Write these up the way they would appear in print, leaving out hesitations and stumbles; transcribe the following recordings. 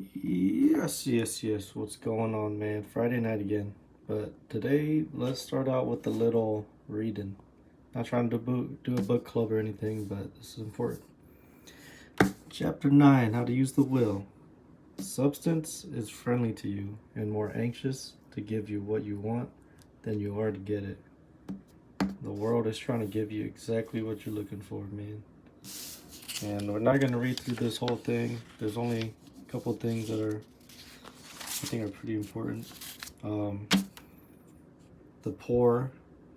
Yes. What's going on, man? Friday night again. But today, let's start out with a little reading. Not trying to do a book club or anything, but this is important. Chapter 9, How to Use the Will. Substance is friendly to you and more anxious to give you what you want than you are to get it. The world is trying to give you exactly what you're looking for, man. And we're not going to read through this whole thing. There's only a couple things that I think are pretty important. The poor,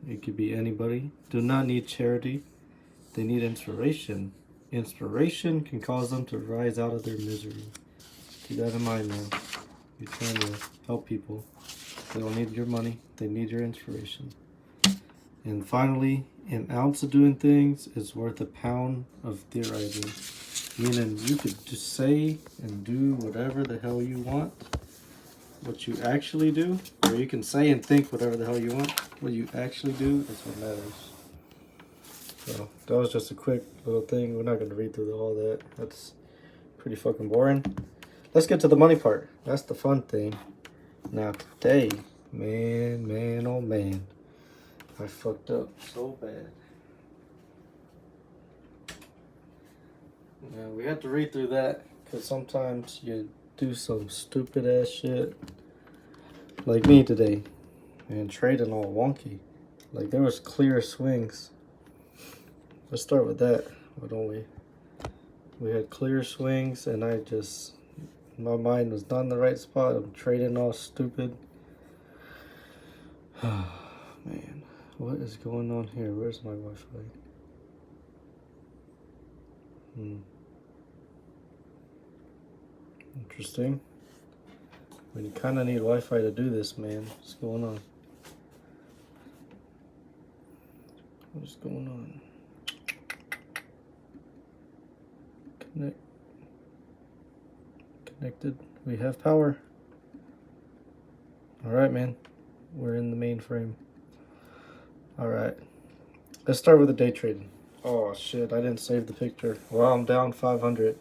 it could be anybody, do not need charity. They need inspiration. Inspiration can cause them to rise out of their misery. Keep that in mind, man. You're trying to help people. They don't need your money. They need your inspiration. And finally, an ounce of doing things is worth a pound of theorizing. Meaning you could just say and do whatever the hell you want. What you actually do, or you can say and think whatever the hell you want. What you actually do is what matters. So that was just a quick little thing. We're not going to read through all that. That's pretty fucking boring. Let's get to the money part. That's the fun thing. Now today, man, oh man, I fucked up so bad. Yeah, we had to read through that because sometimes you do some stupid ass shit. Like me today. And trading all wonky. Like there was clear swings. Let's start with that, why don't we? We had clear swings and my mind was not in the right spot. I'm trading all stupid. Man, what is going on here? Where's my Wi-Fi? Interesting. I mean, you kind of need Wi-Fi to do this, man. What's going on? What's going on? Connected. We have power. Alright, man. We're in the mainframe. Alright. Let's start with the day trading. Oh, shit. I didn't save the picture. Well, I'm down 500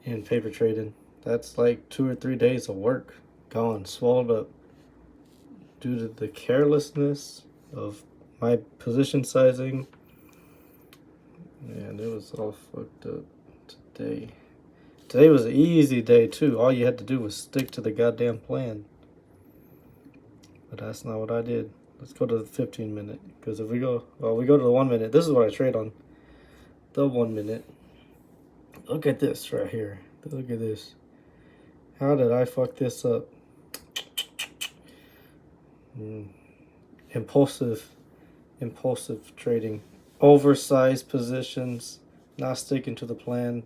in paper trading. That's like 2 or 3 days of work gone, swallowed up due to the carelessness of my position sizing. And it was all fucked up today. Today was an easy day too. All you had to do was stick to the goddamn plan. But that's not what I did. Let's go to the 15 minute. Because if we go to the 1 minute. This is what I trade on. The 1 minute. Look at this right here. Look at this. How did I fuck this up? Impulsive trading. Oversized positions. Not sticking to the plan.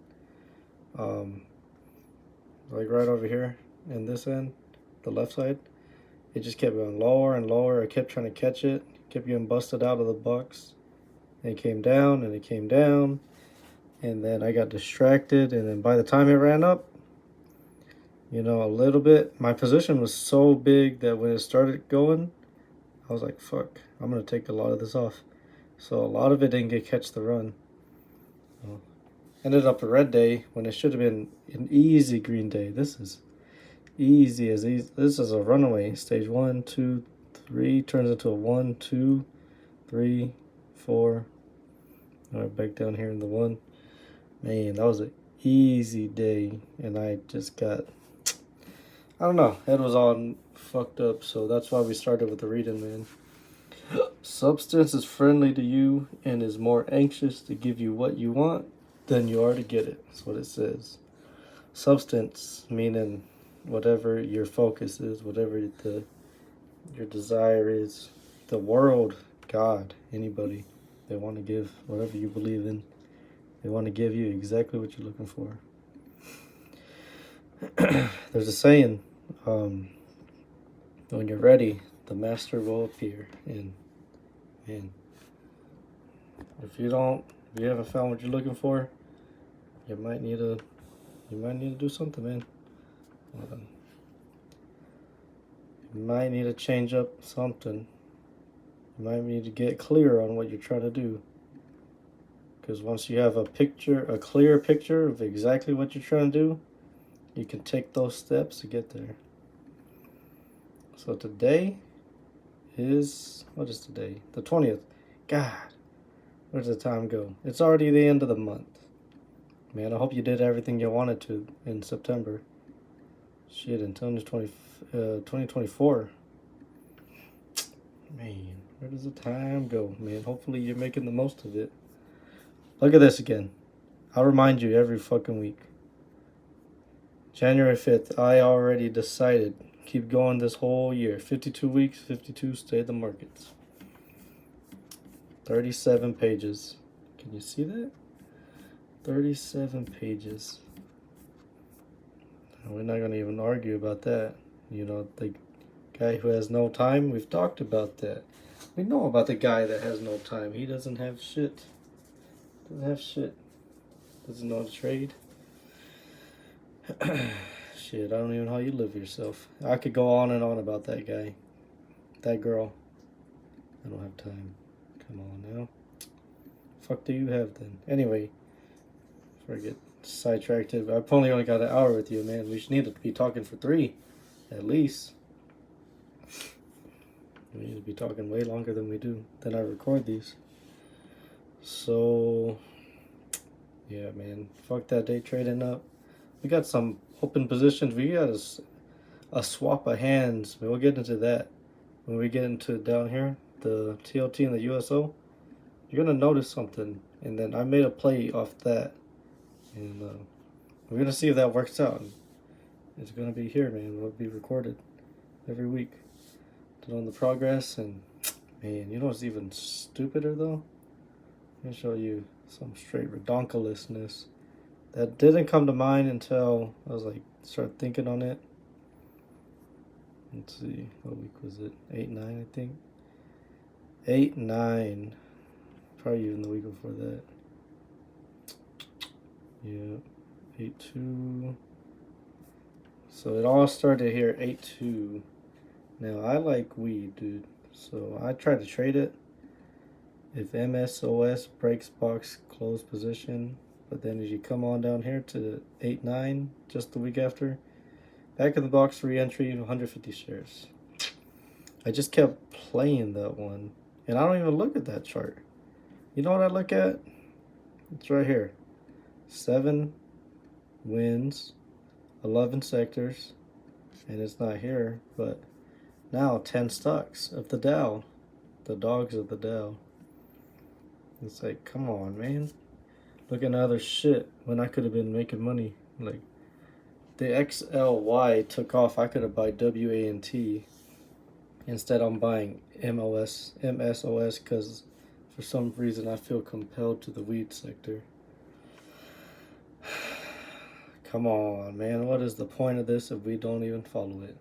Like right over here in this end, the left side, it just kept going lower and lower. I kept trying to catch it, kept getting busted out of the box, and it came down and it came down, and then I got distracted, and then by the time it ran up, a little bit, my position was so big that when it started going, I was like, fuck, I'm gonna take a lot of this off. So a lot of it didn't catch the run. Ended up a red day when it should have been an easy green day. This is easy as easy. This is a runaway. Stage 1, 2, 3 turns into a 1, 2, 3, 4. All right, back down here in the 1. Man, that was an easy day, and I just got, I don't know, head was all fucked up. So that's why we started with the reading, man. Substance is friendly to you and is more anxious to give you what you want than you are to get it. That's what it says. Substance meaning whatever your focus is, whatever your desire is. The world, God, anybody, they want to give whatever you believe in. They want to give you exactly what you're looking for. There's a saying, when you're ready, the master will appear. And if you haven't found what you're looking for, you might need to do something, man. You might need to change up something. You might need to get clear on what you're trying to do. Because once you have a clear picture of exactly what you're trying to do, you can take those steps to get there. So today is, what is today? The 20th. God, where does the time go? It's already the end of the month. Man, I hope you did everything you wanted to in September. Shit, until 2024. Man, where does the time go, man? Hopefully you're making the most of it. Look at this again. I'll remind you every fucking week. January 5th, I already decided. Keep going this whole year. 52 weeks, 52 stay the markets. 37 pages. Can you see that? 37 pages. We're not going to even argue about that. You know, the guy who has no time, we've talked about that. We know about the guy that has no time. He doesn't have shit. Doesn't have shit. Doesn't know how to trade. Shit, I don't even know how you live yourself. I could go on and on about that guy. That girl. I don't have time. Come on now. Fuck do you have then? Anyway, before I get sidetracked, I've only got an hour with you, man. We should need to be talking for 3, at least. We need to be talking way longer than we do, than I record these. So, yeah, man. Fuck that day trading up. We got some open positions. We got a swap of hands. We'll get into that when we get into down here, the TLT and the USO. You're gonna notice something, and then I made a play off that, and we're gonna see if that works out. It's gonna be here, man. It'll be recorded every week on the progress. And man, you know what's even stupider though? Let me show you some straight redonkulousness that didn't come to mind until I was like, start thinking on it. Let's see, what week was it? 8-9, I think. 8-9, probably even the week before that. Yeah, 8-2. So it all started here, 8-2. Now I like weed, dude. So I tried to trade it. If MSOS breaks box close position, but then as you come on down here to 8-9, just the week after, back in the box re-entry, 150 shares. I just kept playing that one, and I don't even look at that chart. You know what I look at? It's right here. 7 wins, 11 sectors, and it's not here, but now 10 stocks of the Dow, the dogs of the Dow. It's like, come on, man. Looking at other shit when I could have been making money. Like, the XLY took off. I could have bought WANT. Instead, I'm buying MSOS because for some reason I feel compelled to the weed sector. Come on, man. What is the point of this if we don't even follow it?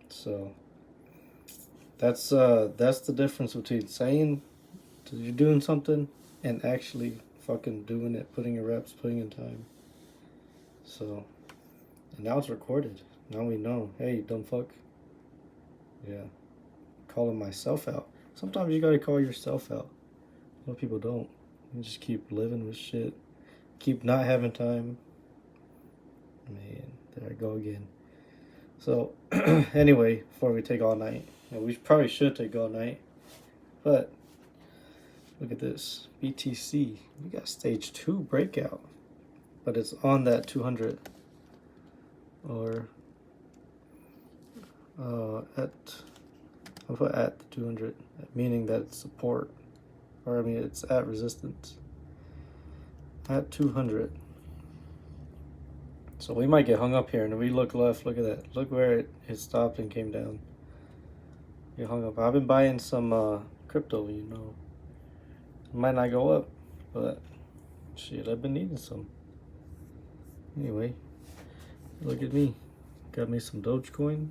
So that's the difference between saying that you're doing something and actually fucking doing it, putting in reps, putting in time. So, and now it's recorded. Now we know. Hey, dumb fuck. Yeah. Calling myself out. Sometimes you gotta call yourself out. A lot of people don't. You just keep living with shit. Keep not having time. Man, there I go again. So, anyway, before we take all night, and we probably should take all night, but look at this. BTC. We got stage 2 breakout, but it's on that 200 or I'll put at the 200, meaning that it's support, or I mean it's at resistance at 200. So we might get hung up here, and if we look left, look at that. Look where it stopped and came down. Get hung up. I've been buying some crypto, you know. It might not go up, but shit, I've been needing some. Anyway, look at me. Got me some Dogecoin.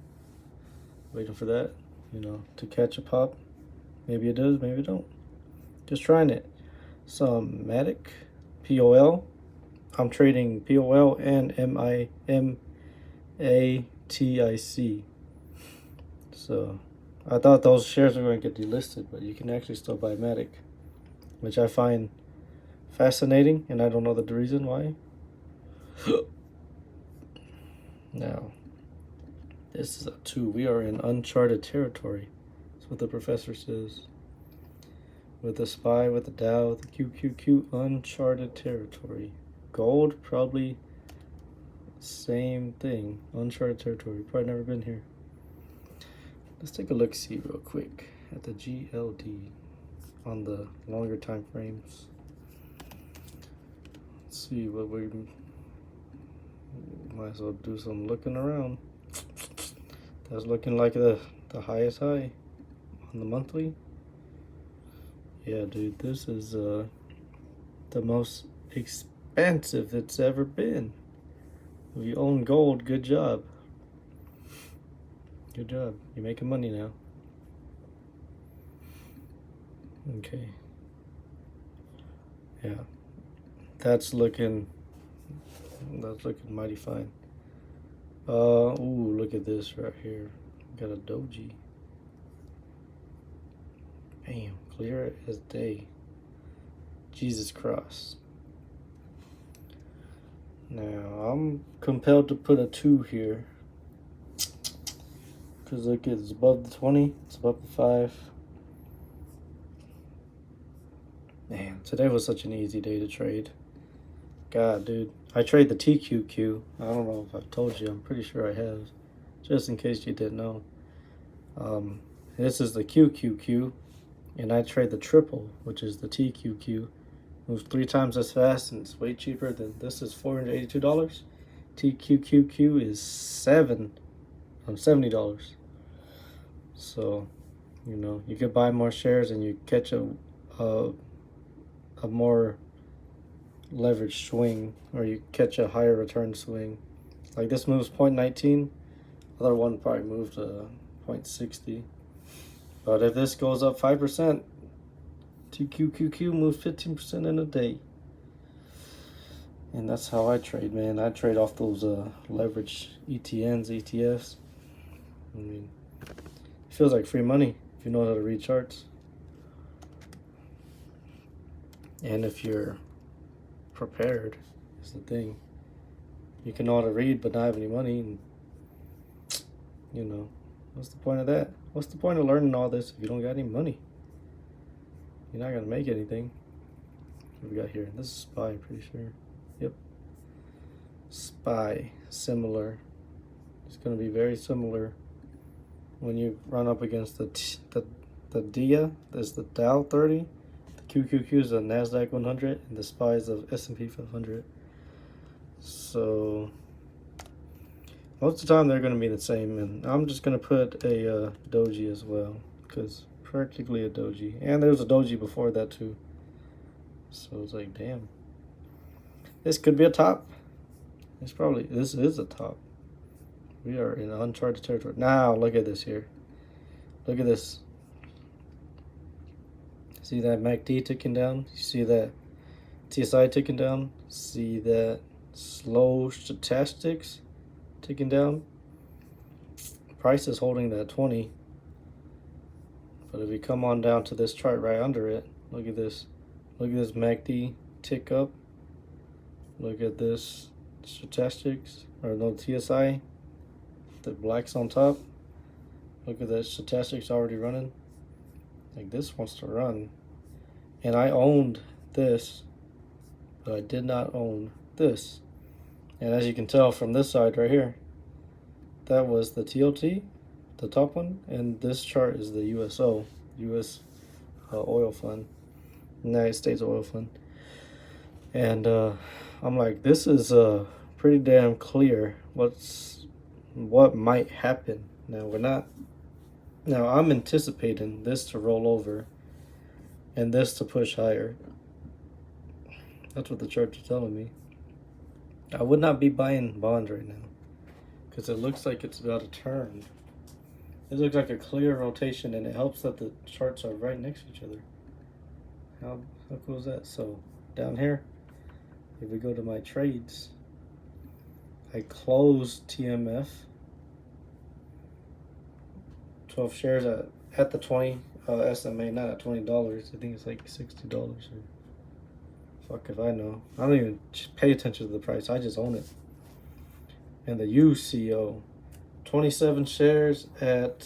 Waiting for that, you know, to catch a pop. Maybe it does, maybe it don't. Just trying it. Some Matic, POL. I'm trading POL and MATIC. So I thought those shares were going to get delisted, but you can actually still buy Matic, which I find fascinating, and I don't know the reason why. Now, this is a 2. We are in uncharted territory. That's what the professor says. With the SPY, with the Dow, with the QQQ, uncharted territory. Gold, probably same thing. Uncharted territory. Probably never been here. Let's take a look-see real quick at the GLD on the longer time frames. Let's see what we might as well do some looking around. That's looking like the highest high on the monthly. Yeah, dude, this is the most expensive it's ever been. If you own gold, good job. Good job. You're making money now. Okay. Yeah. That's looking mighty fine. Ooh, look at this right here. Got a doji. Bam, clear as day. Jesus Christ. Now, I'm compelled to put a 2 here. Because look, it's above the 20, it's above the 5. Man, today was such an easy day to trade. God, dude. I trade the TQQ. I don't know if I've told you. I'm pretty sure I have. Just in case you didn't know. This is the QQQ. And I trade the triple, which is the TQQ. Moves 3 times as fast and it's way cheaper than this is $482. TQQQ is $70. So, you know, you could buy more shares and you catch a more leveraged swing, or you catch a higher return swing. Like this moves 0.19, other one probably moved 0.60. But if this goes up 5%, TQQQ moves 15% in a day. And that's how I trade, man. I trade off those leverage ETNs, ETFs. I mean, it feels like free money if you know how to read charts. And if you're prepared, is the thing. You can know how to read but not have any money, and you know, what's the point of that? What's the point of learning all this if you don't got any money? You're not gonna make anything. What we got here? This is SPY, I'm pretty sure. Yep. SPY, similar. It's gonna be very similar when you run up against the DIA. There's the Dow 30. The QQQ is the Nasdaq 100, and the SPY is the S&P 500. So most of the time they're going to be the same, and I'm just going to put a doji as well, because practically a doji, and there's a doji before that too. So it's like, damn, this could be a top. This is a top. We are in uncharted territory. Now look at this here. Look at this. See that MACD ticking down? You see that TSI ticking down? See that slow stochastics ticking down? Price is holding that 20. But if we come on down to this chart right under it, look at this. Look at this MACD tick up. Look at this stochastics, or no, TSI. The black's on top. Look at that stochastics already running. Like this wants to run. And I owned this, but I did not own this. And as you can tell from this side right here, that was the TOT, the top one, and this chart is the USO, US oil fund, United States oil fund. And I'm like, this is pretty damn clear what might happen. Now I'm anticipating this to roll over and this to push higher. That's what the charts are telling me. I would not be buying bonds right now because it looks like it's about to turn. It looks like a clear rotation, and it helps that the charts are right next to each other. How cool is that? So down here, if we go to my trades, I closed TMF. 12 shares at the 20 SMA, not at $20. I think it's like $60 or fuck if I know. I don't even pay attention to the price. I just own it. And the UCO, 27 shares at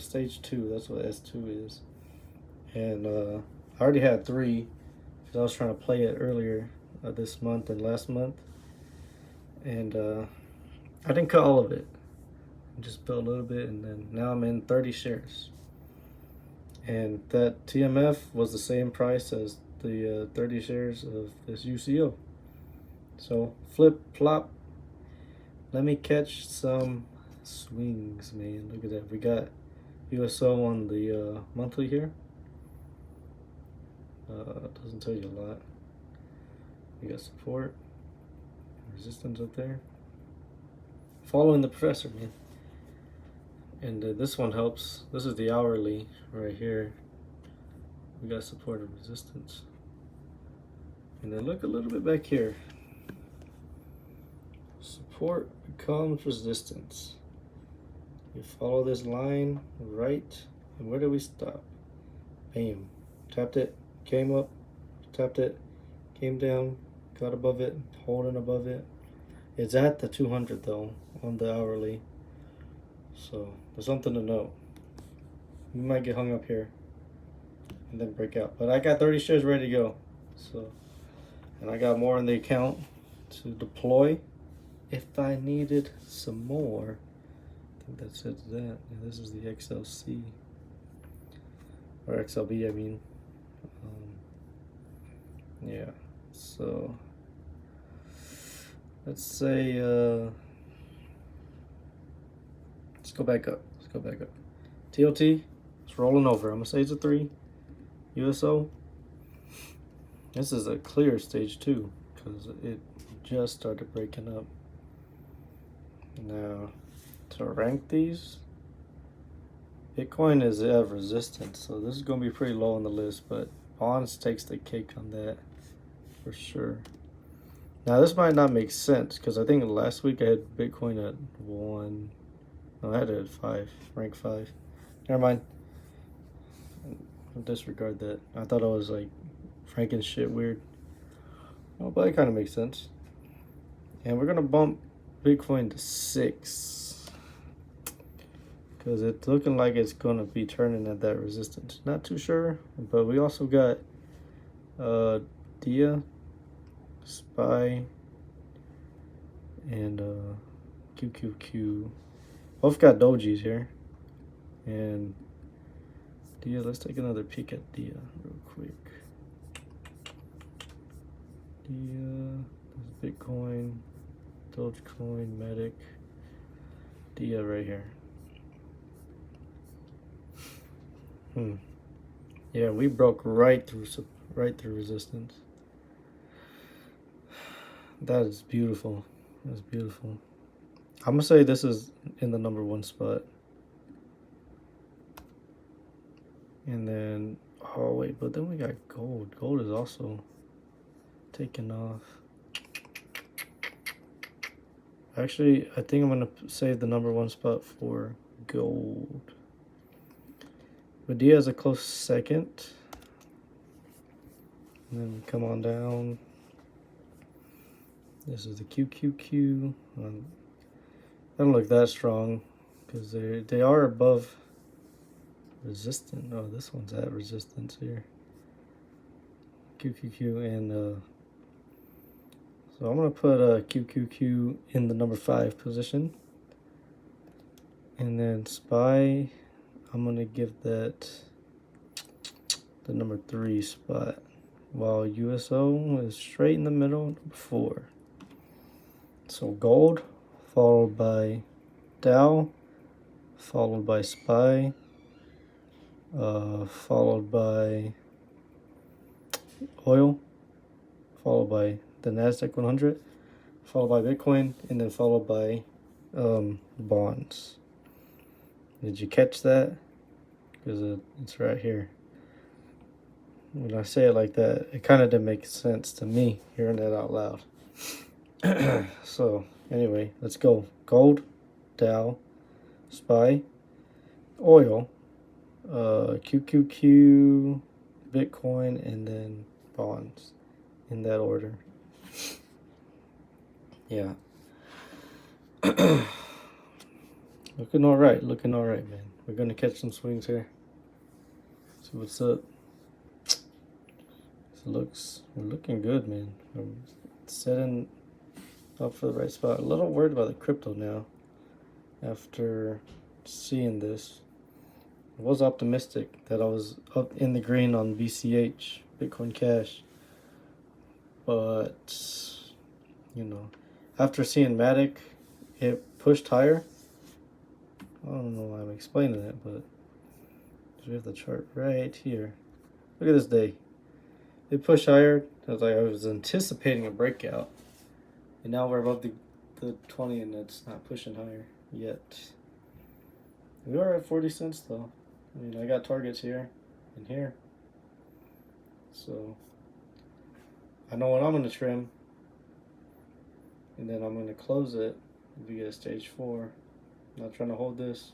stage 2. That's what S2 is. And I already had 3 because I was trying to play it earlier this month and last month. And I didn't cut all of it. I just built a little bit, and then now I'm in 30 shares. And that TMF was the same price as the 30 shares of this UCO. So flip, flop. Let me catch some swings, man. Look at that. We got USO on the monthly here. Doesn't tell you a lot. We got support, resistance up there. Following the professor, man. And this one helps. This is the hourly right here. We got support and resistance. And then look a little bit back here. Support becomes resistance. You follow this line right, and where do we stop? Bam. Tapped it, came up, tapped it, came down, got above it, holding above it. It's at the 200 though on the hourly. So there's something to note. We might get hung up here and then break out. But I got 30 shares ready to go. So, and I got more in the account to deploy if I needed some more. I think that's it to that. Yeah, this is the XLC. Or XLB, I mean. Yeah. So let's say let's go back up. Let's go back up. TOT, it's rolling over. I'm gonna say it's a 3. USO. This is a clear stage 2 because it just started breaking up. Now, to rank these, Bitcoin is at resistance, so this is gonna be pretty low on the list, but bonds takes the cake on that for sure. Now this might not make sense because I think last week I had Bitcoin at 1. No, I had it at 5, rank 5. Never mind. I'll disregard that. I thought I was like ranking shit weird. Oh, but it kind of makes sense. And we're gonna bump Bitcoin to 6 because it's looking like it's gonna be turning at that resistance. Not too sure, but we also got Dia, SPY, and QQQ. Both got dojis here. And Dia, let's take another peek at Dia real quick. Dia, Bitcoin, Dogecoin, Medic, Dia right here. Yeah, we broke right through resistance. That is beautiful. That's beautiful. I'm gonna say this is in the number 1 spot. And then, oh wait, but then we got gold. Gold is also taking off. Actually, I think I'm gonna save the number 1 spot for gold. Badia is a close second. And then come on down. This is the QQQ. They don't look that strong because they are above resistance. Oh, this one's at resistance here. QQQ and so I'm gonna put QQQ in the number 5 position, and then SPY, I'm gonna give that the number 3 spot, while USO is straight in the middle, number 4. So gold, followed by Dow, followed by SPY, followed by oil, followed by the NASDAQ 100, followed by Bitcoin, and then followed by bonds. Did you catch that? Because it's right here. When I say it like that, it kind of didn't make sense to me hearing that out loud. So anyway, let's go. Gold, Dow, SPY, oil, QQQ, Bitcoin, and then bonds, in that order. Yeah. Looking all right, man. We're gonna catch some swings here. See what's up. We're looking good, man. We're setting up for the right spot. A little worried about the crypto now. After seeing this, I was optimistic that I was up in the green on BCH, Bitcoin Cash, but you know, after seeing Matic, it pushed higher. I don't know why I'm explaining it, but we have the chart right here. Look at this day. It pushed higher. I was anticipating a breakout, and now we're above the 20, and it's not pushing higher yet. We are at 40 cents though. I mean, I got targets here and here, so I know what I'm gonna trim, and then I'm gonna close it if we get a stage 4. I'm not trying to hold this.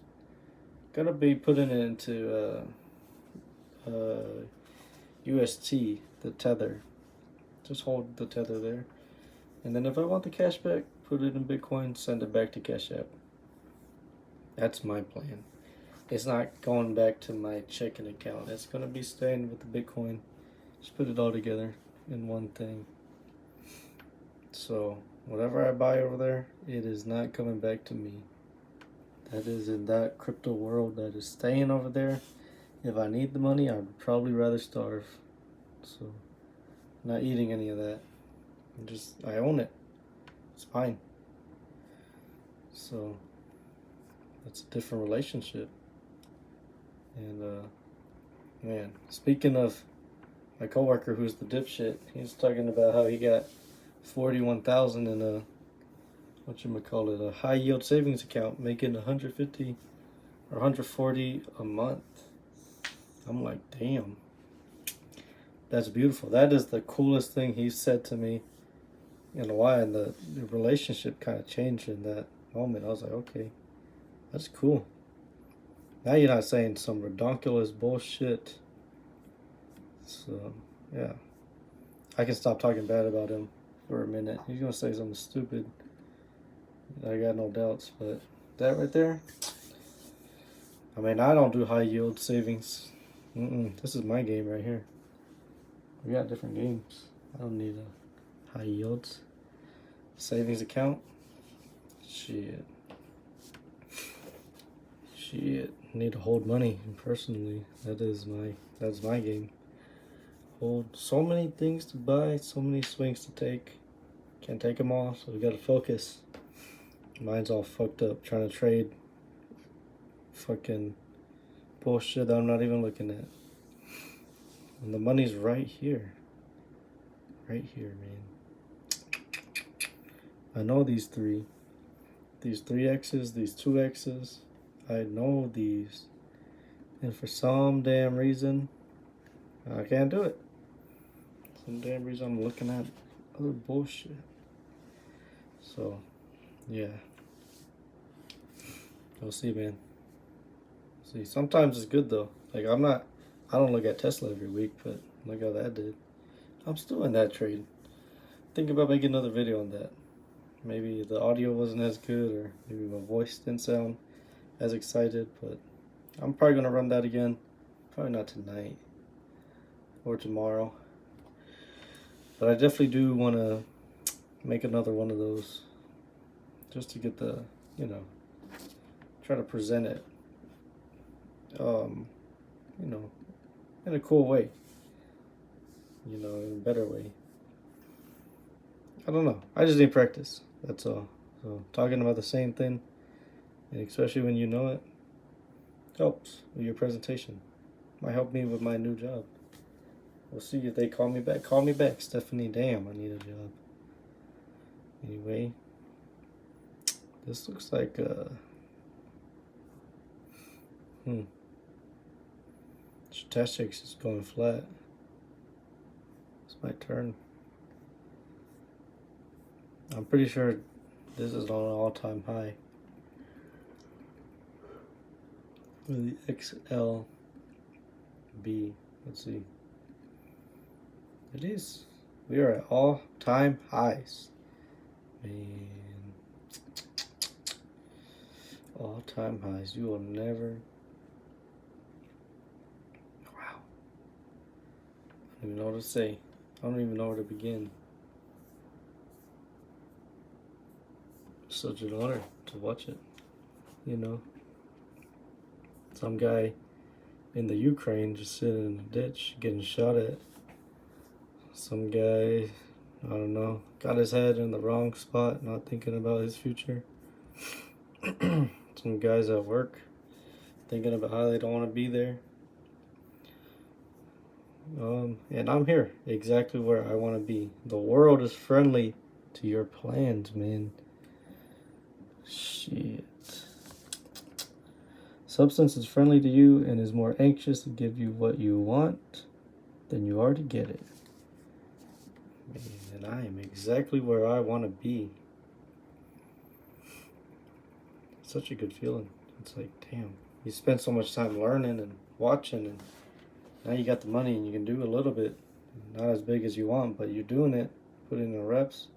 Gonna be putting it into UST, the tether. Just hold the tether there, and then if I want the cash back, put it in Bitcoin, send it back to Cash App. That's my plan. It's not going back to my checking account. It's gonna be staying with the Bitcoin. Just put it all together in one thing. So whatever I buy over there, it is not coming back to me. That is in that crypto world. That is staying over there. If I need the money, I'd probably rather starve. So not eating any of that. I own it. It's mine. So that's a different relationship. And man, speaking of my coworker who's the dipshit, he's talking about how he got 41,000 in a a high yield savings account, making 150 or 140 a month. I'm like, damn, that's beautiful. That is the coolest thing he said to me in a while, and the relationship kind of changed in that moment. I was like, okay, that's cool. Now you're not saying some redonkulous bullshit. So, yeah. I can stop talking bad about him for a minute. He's going to say something stupid. I got no doubts. But that right there, I mean, I don't do high yield savings. This is my game right here. We got different games. I don't need a high yields savings account. Shit. Need to hold money personally. That's my game. Hold so many things to buy, so many swings to take. Can't take them all, so we gotta focus. Mine's all fucked up trying to trade fucking bullshit that I'm not even looking at. And the money's right here. Right here, man. I know these three X's, these 2 X's. I know these. And for some damn reason, I can't do it. Some damn reason I'm looking at other bullshit. So, yeah. We'll see, man. See, sometimes it's good though. Like I don't look at Tesla every week, but look how that did. I'm still in that trade. Think about making another video on that. Maybe the audio wasn't as good, or maybe my voice didn't sound as excited, but I'm probably gonna run that again. Probably not tonight or tomorrow. But I definitely do want to make another one of those, just to get the, try to present it, in a cool way, in a better way. I don't know. I just need practice. That's all. So talking about the same thing, and especially when you know it, helps with your presentation. Might help me with my new job. We'll see if they call me back. Call me back, Stephanie. Damn, I need a job. Anyway, this looks like Statistics is going flat. It's my turn. I'm pretty sure this is on an all-time high. With the XLB. Let's see. It is. We are at all-time highs. Man. all-time highs. You will never. Wow. I don't even know what to say. I don't even know where to begin. Such an honor to watch it. You know, some guy in the Ukraine just sitting in a ditch getting shot at. Some guy, I don't know, got his head in the wrong spot, not thinking about his future. Some guys at work thinking about how they don't want to be there. And I'm here, exactly where I want to be. The world is friendly to your plans, man. Shit. Substance is friendly to you and is more anxious to give you what you want than you are to get it. Man, and I am exactly where I want to be. Such a good feeling. It's like, damn, you spend so much time learning and watching, and now you got the money and you can do a little bit. Not as big as you want, but you're doing it. Put in the reps.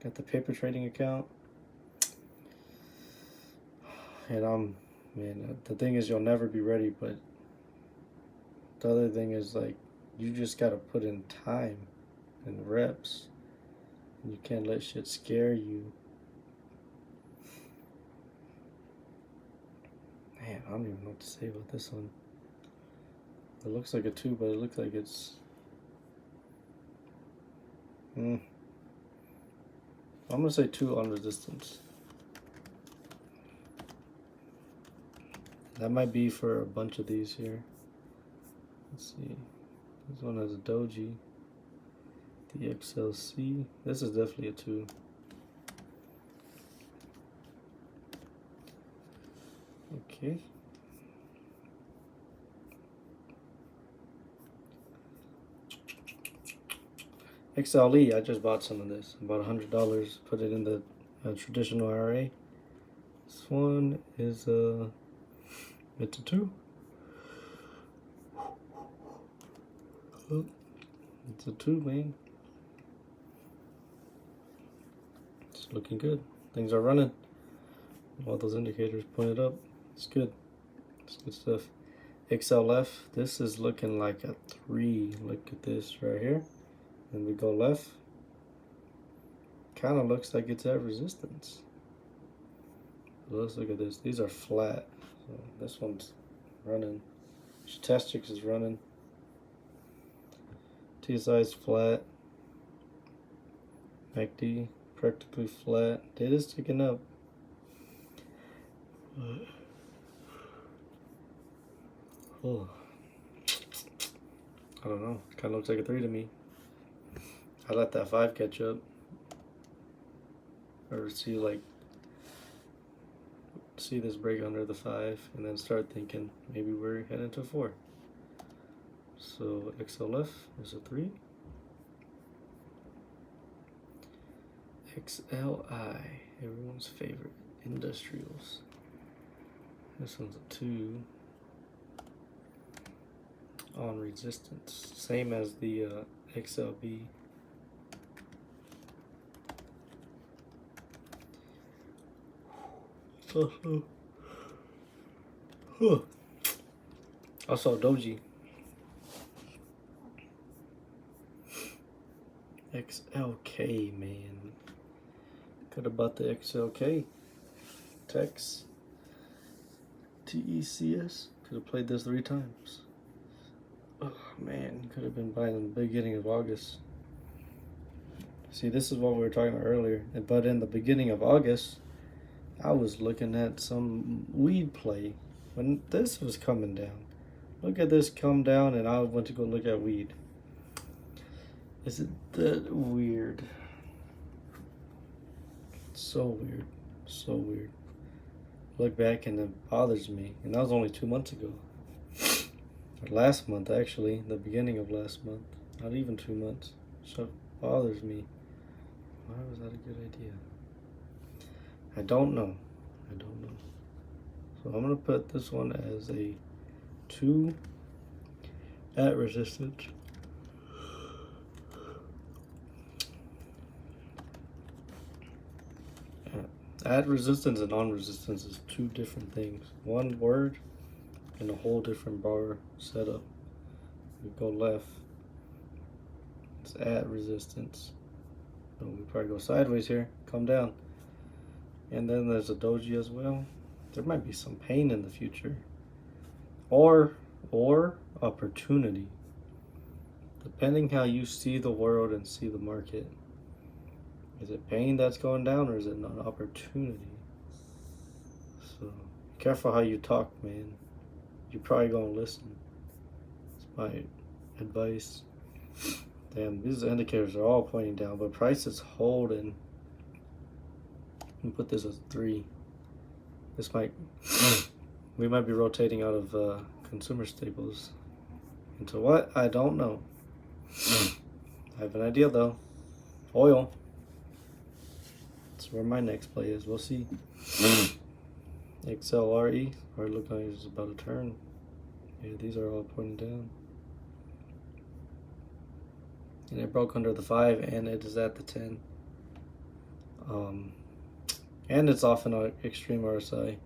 Got the paper trading account. And man, the thing is, you'll never be ready, but the other thing is, like, you just got to put in time and reps. You can't let shit scare you. Man, I don't even know what to say about this one. It looks like a 2, but it looks like it's... I'm going to say 2 on resistance. That might be for a bunch of these here. Let's see. This one has a doji. The XLC. This is definitely a 2. Okay. XLE, I just bought some of this. About $100. Put it in the traditional IRA. This one is it's a 2. It's a 2, man. It's looking good. Things are running. All those indicators pointed up. It's good. It's good stuff. XLF, this is looking like a 3. Look at this right here. And we go left. Kind of looks like it's at resistance. So let's look at this. These are flat. So this one's running. Stochastics is running. TSI is flat. MACD practically flat. Data's ticking up. Oh, I don't know. Kind of looks like a 3 to me. I let that 5 catch up. Or see this break under the 5 and then start thinking maybe we're heading to 4. So XLF is a 3. XLI, everyone's favorite, industrials. This one's a 2 on resistance, same as the XLB. Also doji. XLK, man. Could have bought the XLK. Tex. TECS. Could have played this 3 times. Oh man, could have been buying in the beginning of August. See, this is what we were talking about earlier. But in the beginning of August, I was looking at some weed play when this was coming down. Look at this come down, and I went to go look at weed. Is it that weird? So weird. So weird. Look back and it bothers me. And that was only 2 months ago. Or last month, actually. The beginning of last month. Not even 2 months. So it bothers me. Why was that a good idea? I don't know. I don't know. So I'm going to put this one as a 2 at resistance. At resistance and non-resistance is two different things. One word and a whole different bar setup. We go left. It's at resistance. So we probably go sideways here. Come down. And then there's a doji as well. There might be some pain in the future. Or opportunity. Depending how you see the world and see the market. Is it pain that's going down or is it an opportunity? So careful how you talk, man. You're probably gonna listen. It's my advice. Damn, these indicators are all pointing down, but price is holding. Put this as 3. This might we might be rotating out of consumer staples into what? I don't know. I have an idea though. Oil. That's where my next play is. We'll see. XLRE. Or look like it's about to turn. Yeah, these are all pointing down. And it broke under the 5 and it is at the 10. And it's off an extreme RSI.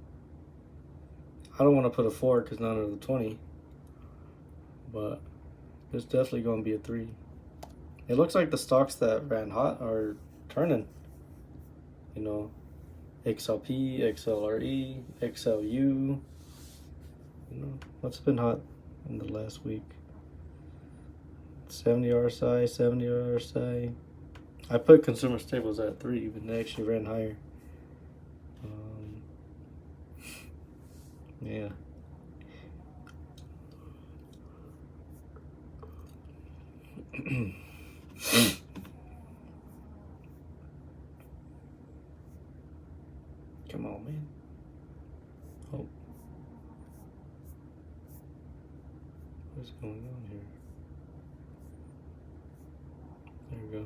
I don't want to put a 4 because not under the 20. But it's definitely going to be a 3. It looks like the stocks that ran hot are turning. You know, XLP, XLRE, XLU. You know, what's been hot in the last week? 70 RSI, 70 RSI. I put consumer staples at 3, but they actually ran higher. Yeah. Come on, man. Oh. What's going on here? There we go.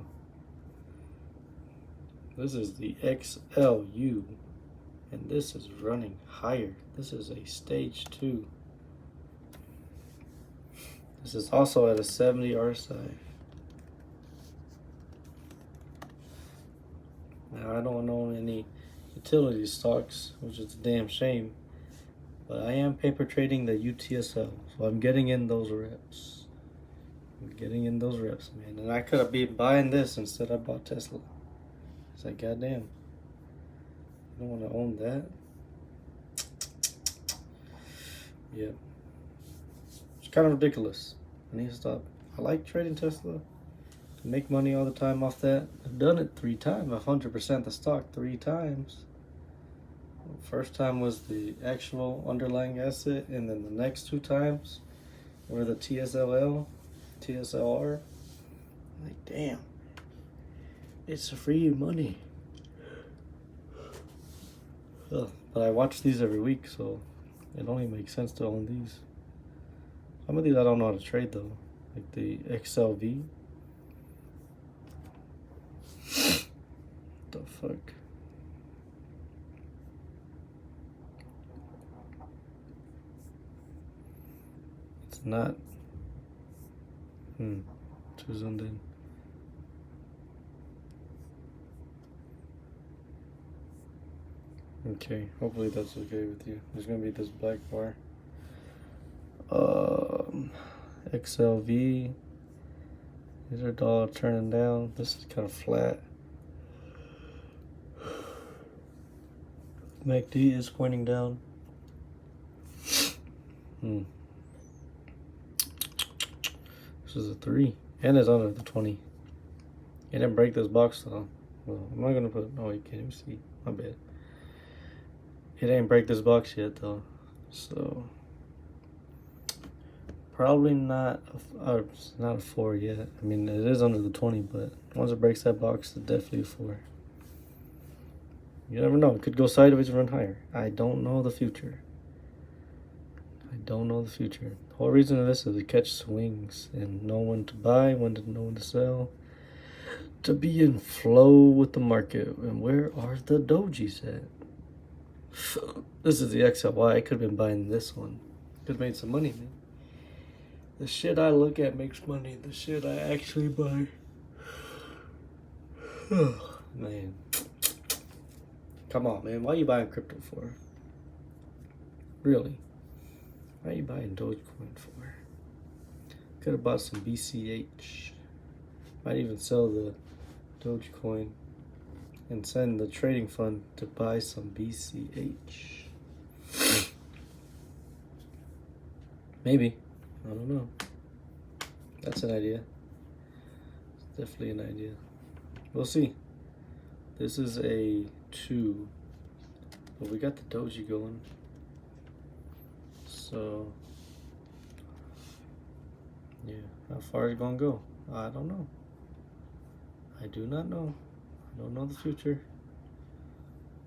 This is the XLU. And this is running higher. This is a stage 2. This is also at a 70 RSI. Now I don't own any utility stocks, which is a damn shame. But I am paper trading the UTSL, so I'm getting in those reps. Man. And I could have been buying this instead I bought Tesla. It's like, goddamn. I don't want to own that. Yeah. It's kind of ridiculous. I need to stop. I like trading Tesla. I make money all the time off that. I've done it 3 times. 100% the stock 3 times. First time was the actual underlying asset, and then the next 2 times were the TSLR. Like, damn. It's free money. But I watch these every week, so it only makes sense to own these. Some of these I don't know how to trade though, like the XLV. What the fuck? It's not. Too zoomed in. Okay, hopefully that's okay with you. There's gonna be this black bar. XLV. These are all turning down. This is kind of flat. MACD is pointing down. This is a 3. And it's under the 20. It didn't break this box though. Well, I'm not gonna put. Oh, you can't even see. My bad. It ain't break this box yet though, so probably not. It's not a 4 yet. I mean, it is under the 20, but once it breaks that box, it's definitely a 4. You never know. It could go sideways or run higher. I don't know the future. The whole reason of this is to catch swings and know when to buy, when to know when to sell, to be in flow with the market. And where are the dojis at? This is the XLY. I could have been buying this one. Could have made some money, man. The shit I look at makes money. The shit I actually buy. Man. Come on, man. Why are you buying crypto for? Really? Why are you buying Dogecoin for? Could have bought some BCH. Might even sell the Dogecoin and send the trading fund to buy some BCH. Maybe. I don't know. That's an idea. It's definitely an idea. We'll see. This is a 2. But we got the doji going. So, yeah. How far is it going to go? I don't know. I do not know. I don't know the future.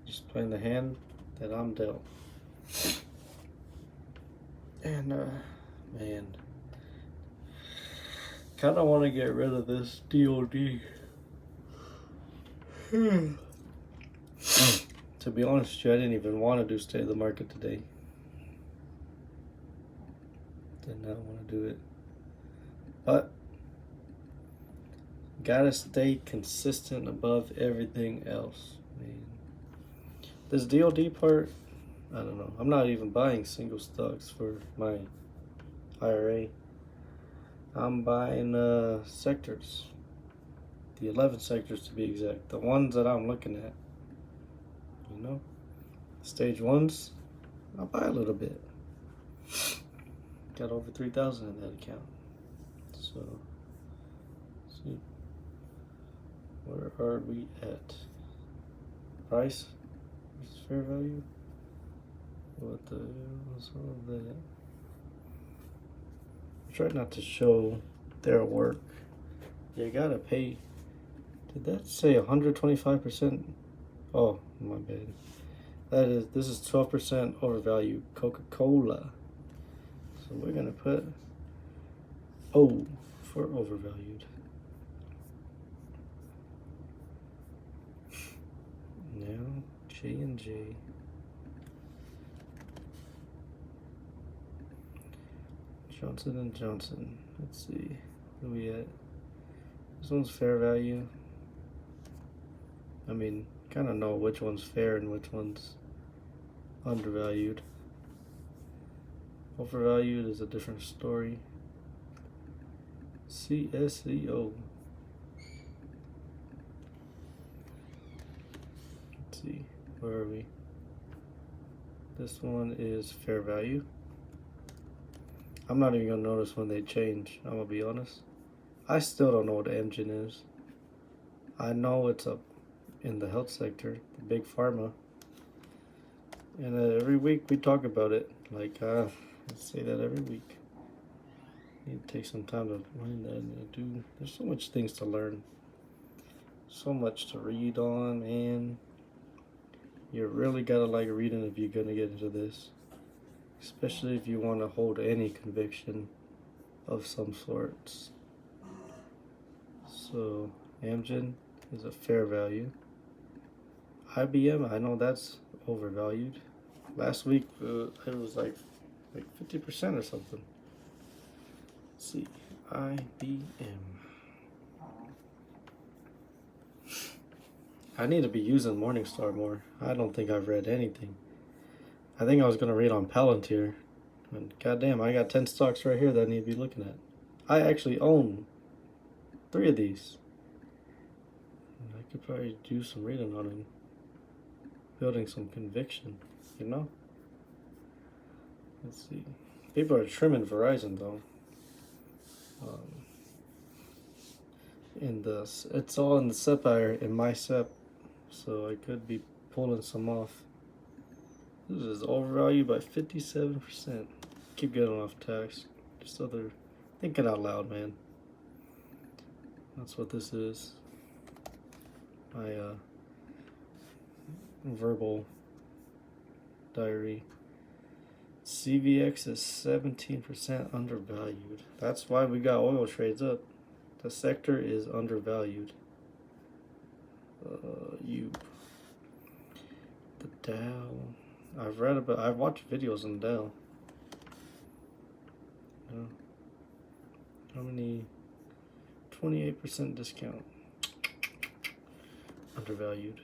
Just playing the hand that I'm dealt. And, man. Kind of want to get rid of this DOD. To be honest, I didn't even want to do State of the Market today. Did not want to do it. But gotta stay consistent above everything else, man. This DOD part, I don't know. I'm not even buying single stocks for my IRA. I'm buying sectors. The 11 sectors to be exact. The ones that I'm looking at. You know? Stage 1s, I'll buy a little bit. Got over 3,000 in that account. So, let's see. Where are we at? Price versus fair value? What the hell is all of that? I try not to show their work. You gotta pay. Did that say 125%? Oh, my bad. This is 12% overvalued Coca-Cola. So we're gonna put O for overvalued. Now J&J. Johnson & Johnson. Let's see. Where we at? This one's fair value. I mean, kind of know which one's fair and which one's undervalued. Overvalued is a different story. CSEO. Let's see. Where are we? This one is fair value. I'm not even gonna notice when they change. I'm gonna be honest. I still don't know what the engine is. I know it's up in the health sector, the big pharma. And every week we talk about it. Like, I say that every week. Need to take some time to learn that and do. There's so much things to learn. So much to read on, man. You really gotta like reading if you're gonna get into this. Especially if you want to hold any conviction of some sorts. So, Amgen is a fair value. IBM, I know that's overvalued. Last week, it was like 50% or something. Let's see, IBM. I need to be using Morningstar more. I don't think I've read anything. I think I was going to read on Palantir. And goddamn, I got 10 stocks right here that I need to be looking at. I actually own 3 of these. And I could probably do some reading on them. Building some conviction, you know? Let's see. People are trimming Verizon though. It's all in the SEP in my SEP. So I could be pulling some off. This is overvalued by 57%. Keep getting off tax. Just other thinking out loud, man. That's what this is. My verbal diary. CVX is 17% undervalued. That's why we got oil trades up. The sector is undervalued. The Dow. I've watched videos on Dow. How many? 28% discount. Undervalued.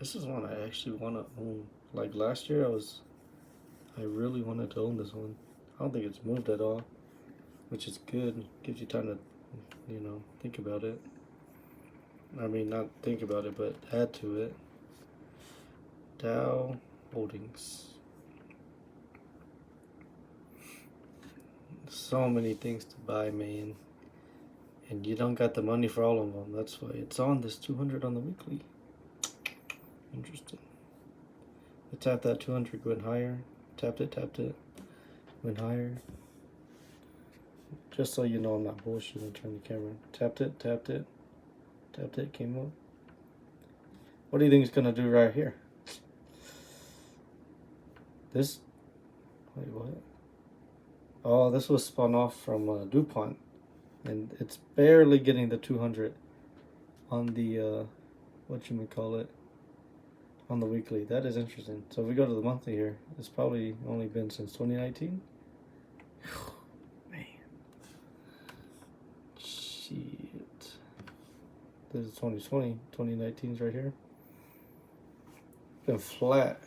This is one I actually want to own. Like last year, I really wanted to own this one. I don't think it's moved at all, which is good. Gives you time to, think about it. I mean, not think about it, but add to it. Dow Holdings. So many things to buy, man. And you don't got the money for all of them. That's why it's on this 200 on the weekly. Interesting. I tapped that 200, went higher. Tapped it, went higher. Just so you know I'm not bullshitting, turn the camera. Tapped it, came up. What do you think it's gonna do right here? Wait, what? Oh, this was spun off from DuPont. And it's barely getting the 200 on the, on the weekly. That is interesting. So if we go to the monthly here, it's probably only been since 2019. Man. Shit. This is 2020. 2019's right here. Been flat.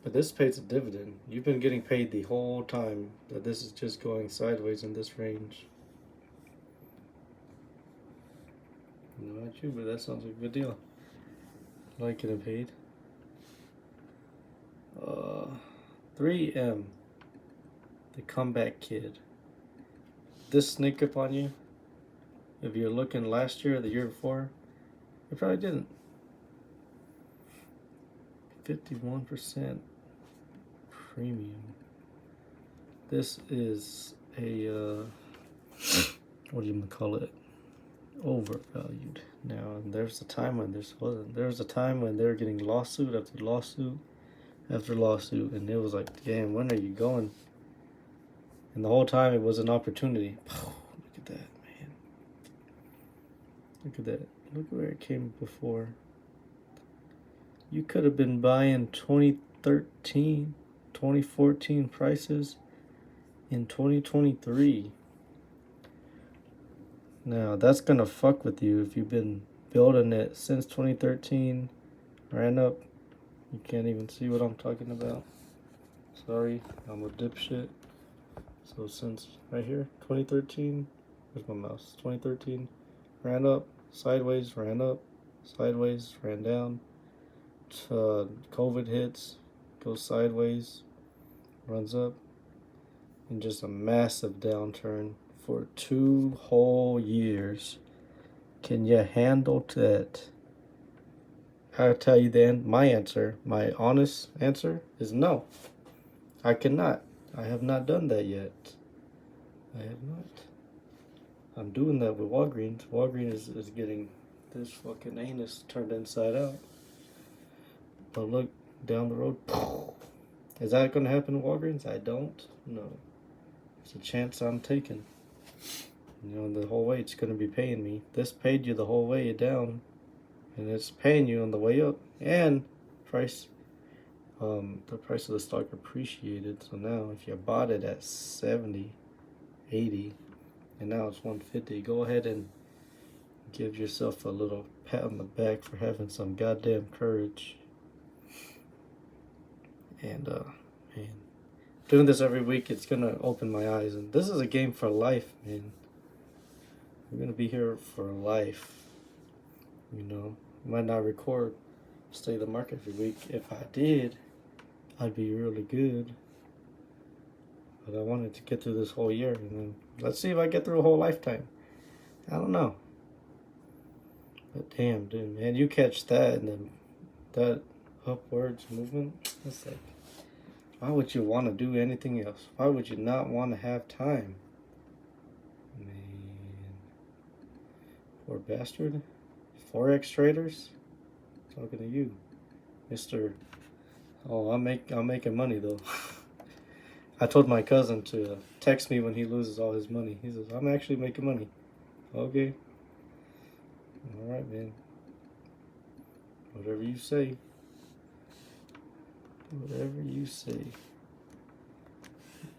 But this pays a dividend. You've been getting paid the whole time that this is just going sideways in this range. Not you, but that sounds like a good deal. I like getting paid. 3M. The Comeback Kid. This sneak up on you, if you're looking last year or the year before, it probably didn't. 51% premium. This is a what do you call it? Overvalued. Now there's a time when this wasn't. There was a time when they were getting lawsuit after lawsuit after lawsuit, and it was like, damn, when are you going? And the whole time it was an opportunity. Look at that, man. Look at that. Look where it came before. You could have been buying 2013, 2014 prices in 2023. Now, that's going to fuck with you if you've been building it since 2013. Ran up. You can't even see what I'm talking about. Sorry, I'm a dipshit. So since right here, 2013, where's my mouse? 2013, ran up, sideways, ran up, sideways, ran down. COVID hits, goes sideways, runs up, and just a massive downturn for 2 whole years. Can you handle that? I'll tell you my answer, my honest answer is no. I cannot. I have not done that yet. I have not. I'm doing that with Walgreens. Walgreens is getting this fucking anus turned inside out. But look, down the road, is that going to happen to Walgreens? I don't know. It's a chance I'm taking. The whole way it's going to be paying me. This paid you the whole way down, and it's paying you on the way up. And the price of the stock appreciated. So now, if you bought it at 70, 80, and now it's 150, go ahead and give yourself a little pat on the back for having some goddamn courage. And man, doing this every week, it's gonna open my eyes. And this is a game for life, man. We're gonna be here for life. Might not record Stay the Market every week. If I did, I'd be really good. But I wanted to get through this whole year, and then let's see if I get through a whole lifetime. I don't know. But damn, dude, man, you catch that and then that upwards movement. It's like, why would you want to do anything else? Why would you not want to have time? Man, poor bastard. Forex traders, talking to you, Mr. Oh, I'm making money though. I told my cousin to text me when he loses all his money. He says, I'm actually making money. Okay. All right, man. Whatever you say. Whatever you say.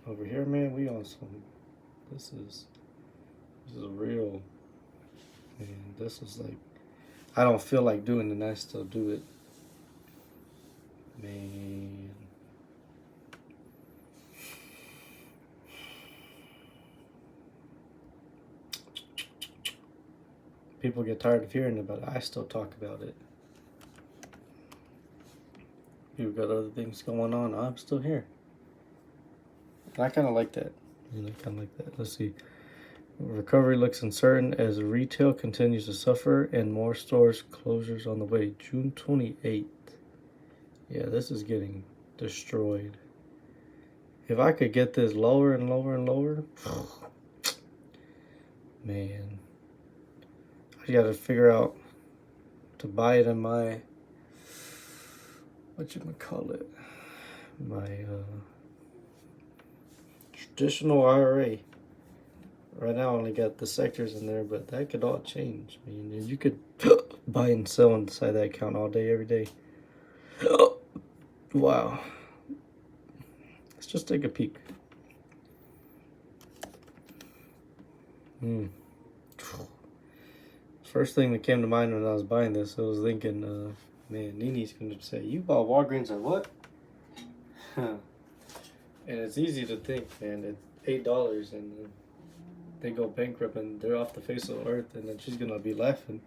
Over here, man, we on some. This is real. Man, this is like, I don't feel like doing it, and I still do it. Man. People get tired of hearing about it. I still talk about it. You've got other things going on. I'm still here. And I kind of like that. Kind of like that. Let's see. Recovery looks uncertain as retail continues to suffer and more stores closures on the way. June 28th. Yeah, this is getting destroyed. If I could get this lower and lower and lower, man, I got to figure out to buy it in my, whatchamacallit, my traditional IRA. Right now I only got the sectors in there, but that could all change. I mean, you could buy and sell inside that account all day, every day. Wow. Let's just take a peek. First thing that came to mind when I was buying this, I was thinking, man, Nini's going to say, you bought Walgreens at what? And it's easy to think, man, it's $8 and they go bankrupt and they're off the face of the earth, and then she's going to be laughing.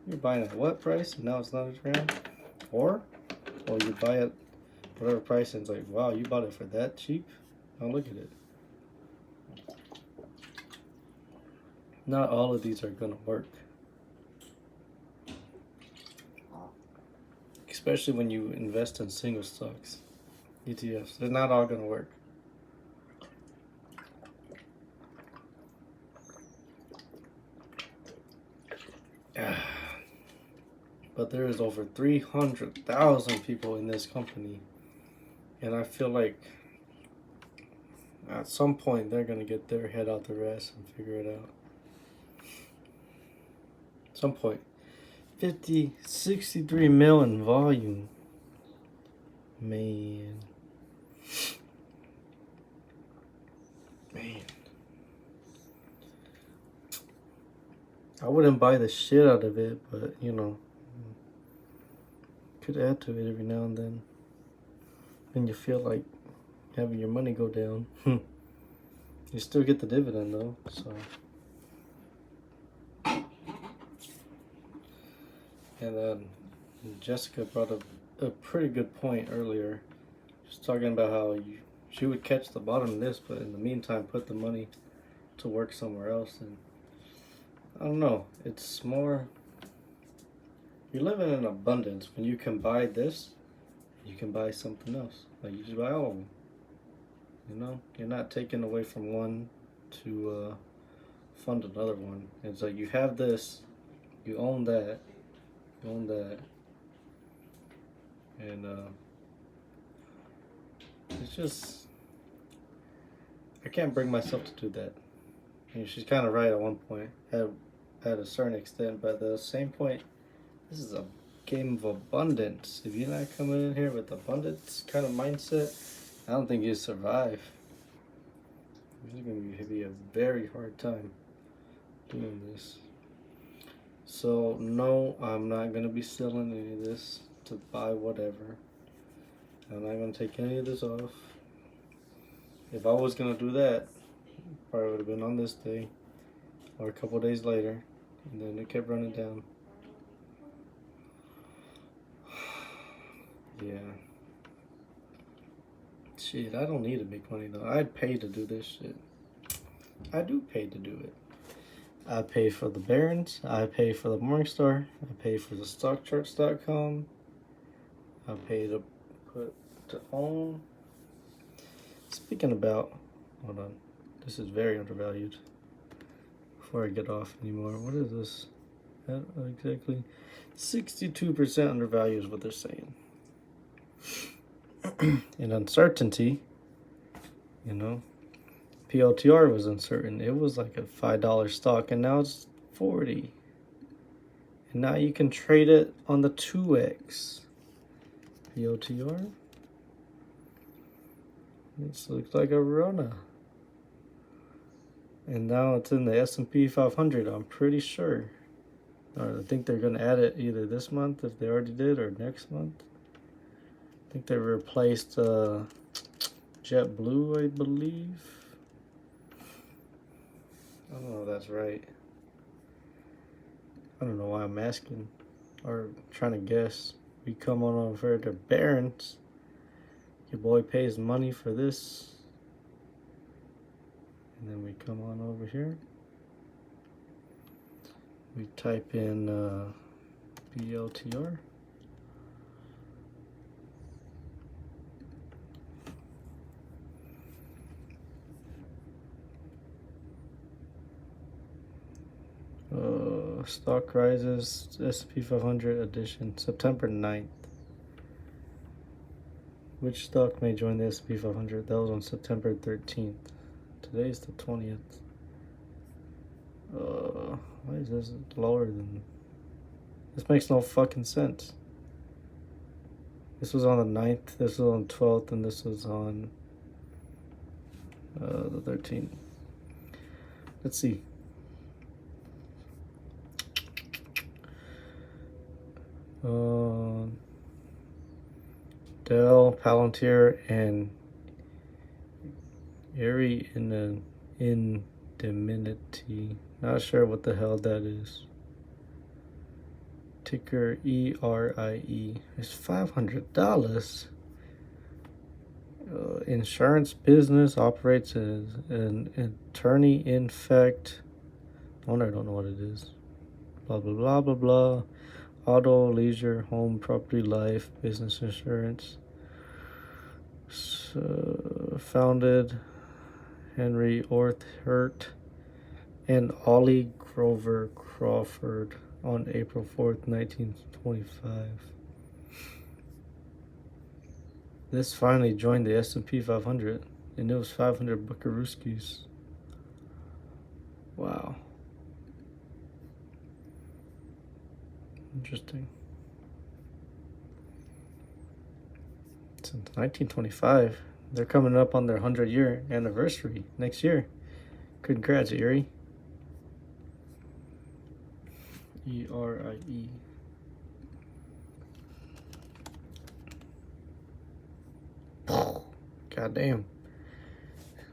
You're buying at what price and now it's not around? Or you buy it whatever price and it's like, wow, you bought it for that cheap? Now look at it. Not all of these are going to work. Especially when you invest in single stocks, ETFs. They're not all going to work. But there is over 300,000 people in this company. And I feel like at some point they're going to get their head out their ass and figure it out. At some point. 63 mil in volume. Man. I wouldn't buy the shit out of it, but you know, could add to it every now and then. When you feel like having your money go down. You still get the dividend though, so. And then Jessica brought up a pretty good point earlier. She's talking about how she would catch the bottom of this, but in the meantime put the money to work somewhere else. And I don't know, it's more, you live in an abundance when you can buy this, you can buy something else. Like you just buy all of them. You know, you're not taking away from one to fund another one. It's like you have this, you own that, and it's just, I can't bring myself to do that. And she's kind of right at one point, at a certain extent, but at the same point, this is a game of abundance. If you're not coming in here with abundance kind of mindset, I don't think you survive. It's going to be a very hard time doing this. So no, I'm not going to be selling any of this to buy whatever. I'm not going to take any of this off. If I was going to do that, probably would have been on this day or a couple days later, and then it kept running down. Yeah. Shit, I don't need to make money though. I'd pay to do this shit. I do pay to do it. I pay for the Barons. I pay for the Morningstar. I pay for the StockCharts.com. I pay to put to own. Speaking about, hold on, this is very undervalued. Before I get off anymore, what is this? Exactly, 62% undervalued is what they're saying. And uncertainty, you know, PLTR was uncertain. It was like a $5 stock, and now it's 40. And now you can trade it on the 2x. PLTR. This looks like a Rona. And now it's in the S&P 500, I'm pretty sure. Or I think they're gonna add it either this month if they already did, or next month. I think they replaced JetBlue, I believe. I don't know if that's right. I don't know why I'm asking or trying to guess. We come on over to Barron's. Your boy pays money for this. And then we come on over here. We type in BLTR. Stock rises, S&P 500 edition, September 9th. Which stock may join the S&P 500? That was on September 13th. Today's the 20th. Why is this lower than... This makes no fucking sense. This was on the 9th, this was on the 12th, and this was on the 13th. Let's see. Dell, Palantir, and Erie Indemnity. Not sure what the hell that is. Ticker ERIE. It's $500. Insurance business operates as an attorney in fact. I don't know what it is. Blah blah blah blah blah. Auto, leisure, home, property, life, business insurance. Founded Henry Orthert and Ollie Grover Crawford on April 4th, 1925. This finally joined the S&P 500, and it was 500 buckarooskies. Wow. Interesting. Since 1925, they're coming up on their 100-year anniversary next year. Congrats, Erie. ERIE. God damn.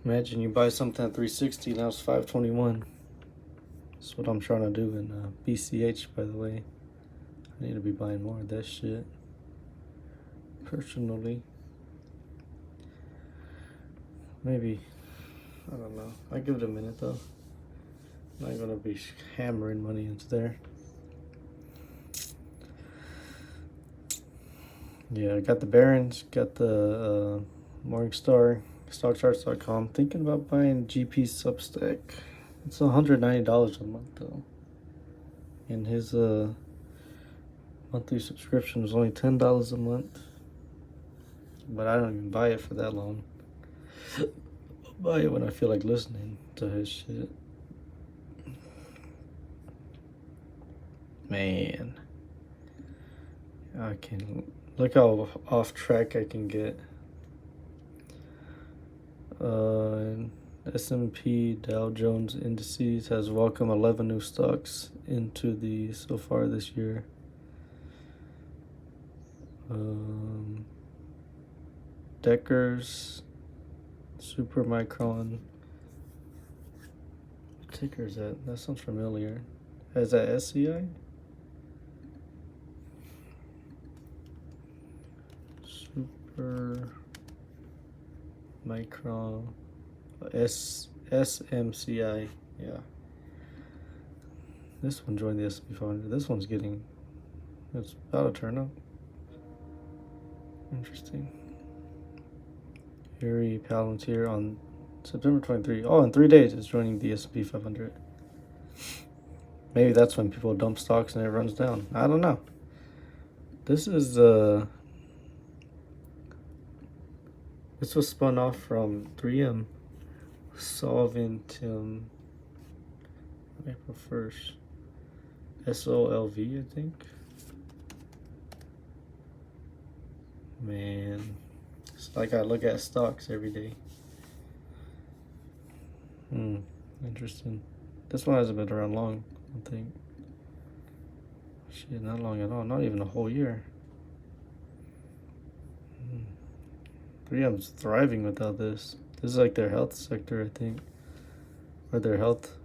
Imagine you buy something at 360, now it's 521. That's what I'm trying to do in BCH, by the way. I need to be buying more of that shit. Personally. Maybe. I don't know. I'll give it a minute though. I'm not gonna be hammering money into there. Yeah, I got the Barron's, got the Morningstar, StockCharts.com. Thinking about buying GP Substack. It's $190 a month though. And his monthly subscription was only $10 a month. But I don't even buy it for that long. I'll buy it when I feel like listening to his shit. Man. I can look how off track I can get. S&P Dow Jones Indices has welcomed 11 new stocks into the so far this year. Deckers, Supermicron. What ticker is that? That sounds familiar. Is that SCI? Supermicron. SMCI. Yeah. This one joined the S&P 500. This one's getting... It's about to turn up. Interesting. Erie Palantir on September 23. Oh, in 3 days it's joining the S&P 500. Maybe that's when people dump stocks and it runs down. I don't know. This is this was spun off from 3M Solventum April 1st. SOLV, I think. Man, it's like I look at stocks every day. Interesting. This one hasn't been around long, I think. Shit, not long at all. Not even a whole year. 3M's thriving without this. This is like their health sector, I think. Or their health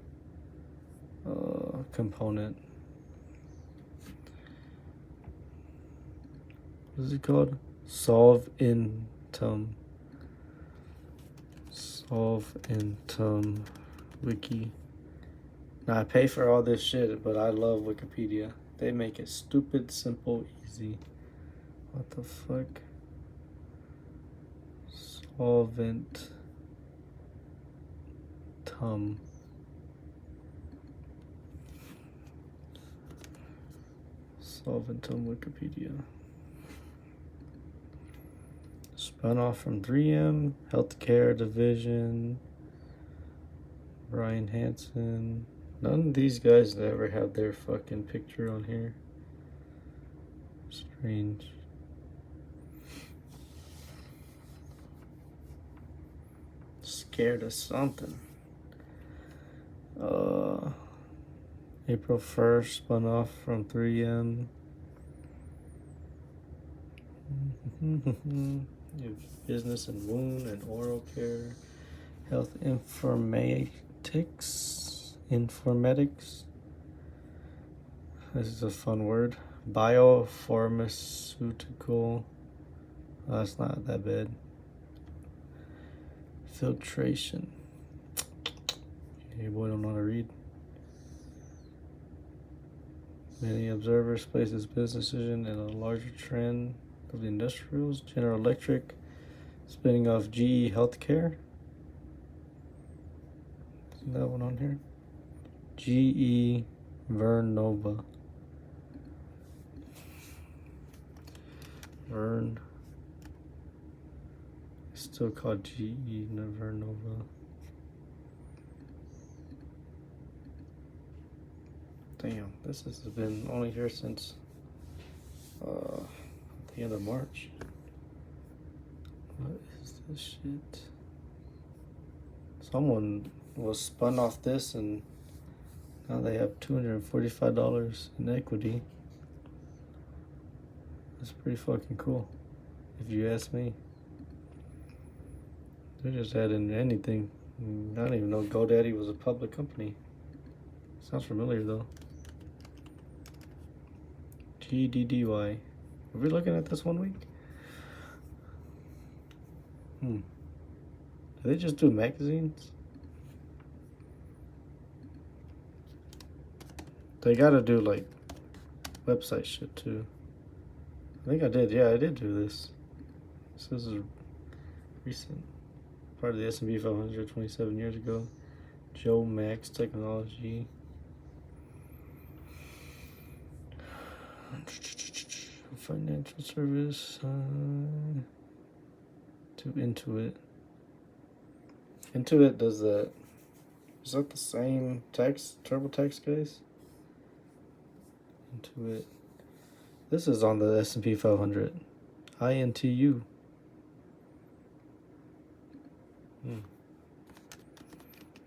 component. What is it called? SOLVentum. SOLVentum wiki. Now I pay for all this shit, but I love Wikipedia. They make it stupid, simple, easy. What the fuck? Solventum. Solventum Wikipedia. Spun off from 3M, Healthcare Division, Brian Hansen. None of these guys ever have their fucking picture on here. Strange. Scared of something. April 1st, spun off from 3M. Business and wound and oral care. Health informatics. This is a fun word. Biopharmaceutical. Oh, that's not that bad. Filtration. Your boy don't know how to read. Many observers place this business decision in a larger trend of the industrials. General Electric spinning off GE Healthcare. Isn't that one on here? GE Vernova. Still called GE Vernova. Damn, this has been only here since the end of March. What is this shit? Someone was spun off this and now they have $245 in equity. That's pretty fucking cool, if you ask me. They just adding anything. I didn't even know GoDaddy was a public company. Sounds familiar though. GDDY. Are we looking at this 1 week? Do they just do magazines? They gotta do like website shit too. I think I did. Yeah, I did do this. This is recent. Part of the S&P 500 27 years ago. Joe Max Technology. Financial service. To Intuit. Intuit does that. Is that the same TurboTax guys? Intuit. This is on the S&P 500. INTU.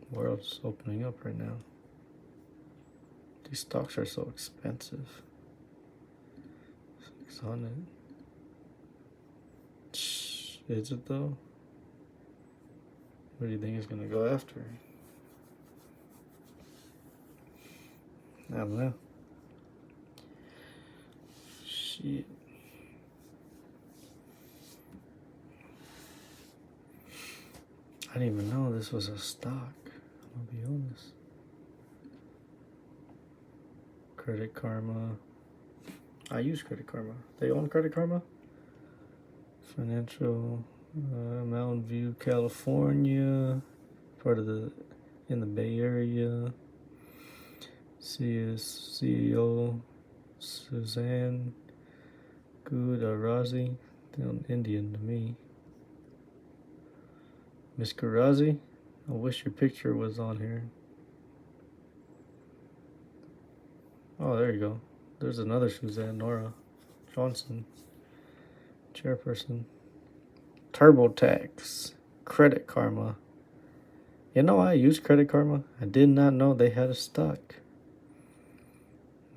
World's opening up right now. These stocks are so expensive. 600. Is it though? What do you think it's gonna go after? I don't know. Shit. I didn't even know this was a stock. I'm gonna be honest. Credit Karma. I use Credit Karma. They own Credit Karma? Financial, Mountain View, California. Part of in the Bay Area. CEO Suzanne Gudarazi. Sound Indian to me. Miss Gurazi, I wish your picture was on here. Oh, there you go. There's another Suzanne, Nora Johnson, chairperson. TurboTax, Credit Karma. You know, I use Credit Karma. I did not know they had a stock.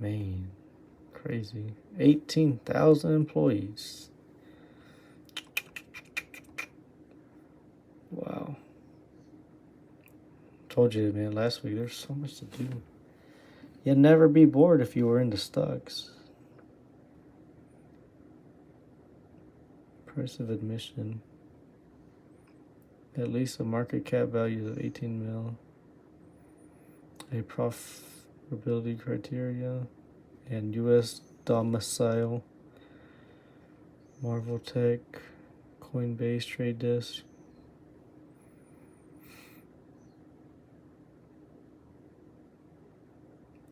Man, crazy. 18,000 employees. Wow. Told you, man, last week there's so much to do. You'd never be bored if you were into stocks. Price of admission. At least a market cap value of 18 mil. A profitability criteria. And U.S. domicile. Marvel Tech. Coinbase Trade Desk.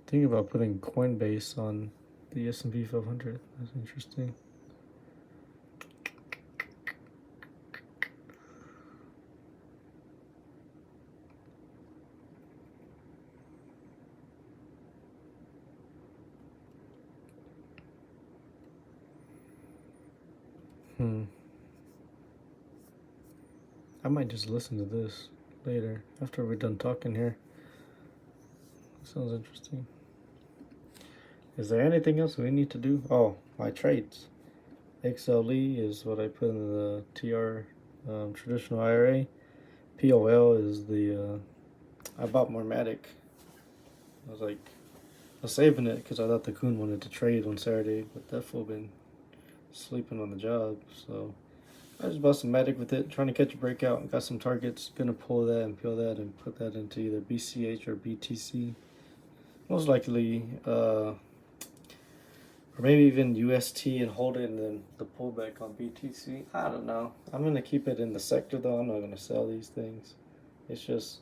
Think about putting Coinbase on the S&P 500. That's interesting. I might just listen to this later after we're done talking here. Sounds interesting. Is there anything else we need to do? Oh, my trades. XLE is what I put in the TR traditional IRA. POL is the I bought Mormatic. I was saving it because I thought the coon wanted to trade on Saturday, but that fool been sleeping on the job. So I just bought some Matic with it, trying to catch a breakout. Got some targets. Gonna pull that and peel that and put that into either BCH or BTC. Most likely, or maybe even UST and hold it, and then the pullback on BTC. I don't know. I'm gonna keep it in the sector though. I'm not gonna sell these things. It's just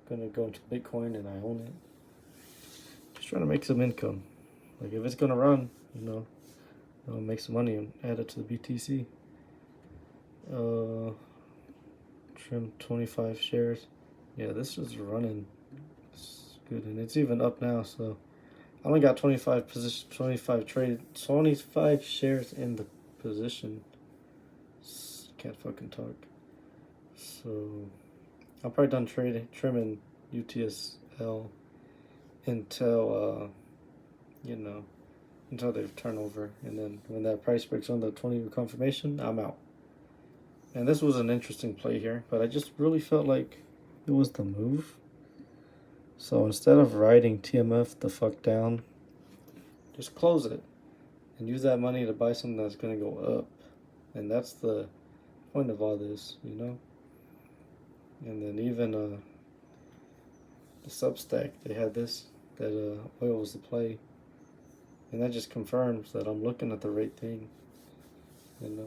gonna go into Bitcoin and I own it. Just trying to make some income. Like if it's gonna run, I'll make some money and add it to the BTC. Trim 25 shares. Yeah, this is running. It's good, and it's even up now. So I only got 25 shares in the position. Can't fucking talk. So I'm probably done trimming UTSL until until they've turned over, and then when that price breaks on the 20 confirmation, I'm out. And this was an interesting play here, but I just really felt like it was the move. So instead of riding TMF the fuck down, just close it and use that money to buy something that's going to go up. And that's the point of all this, And then even the Substack, they had this, that oil was the play. And that just confirms that I'm looking at the right thing, and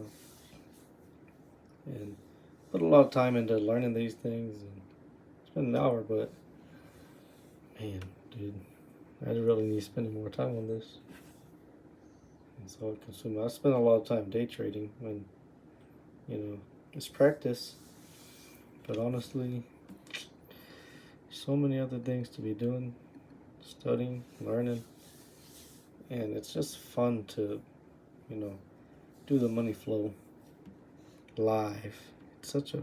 put a lot of time into learning these things. And it's been an hour, but man, dude, I really need to spend more time on this. And so I spend a lot of time day trading when, it's practice. But honestly, so many other things to be doing, studying, learning. And it's just fun to, do the money flow live. It's such a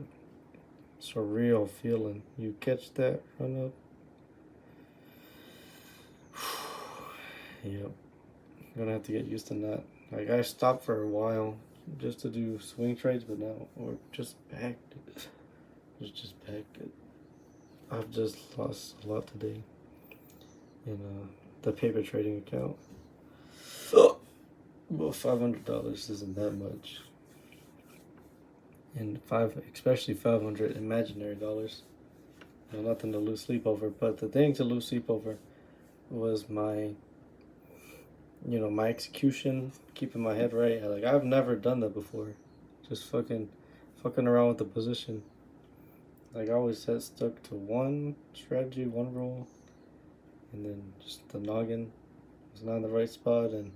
surreal feeling. You catch that run up. Yep. I'm gonna have to get used to that. Like I stopped for a while just to do swing trades, but now we're just backed. It's just backed. I've just lost a lot today in the paper trading account. Well, $500 isn't that much, and especially 500 imaginary dollars. Nothing to lose sleep over. But the thing to lose sleep over was my, my execution, keeping my head right. Like I've never done that before, just fucking around with the position. Like I always had stuck to one strategy, one rule, and then just the noggin was not in the right spot, and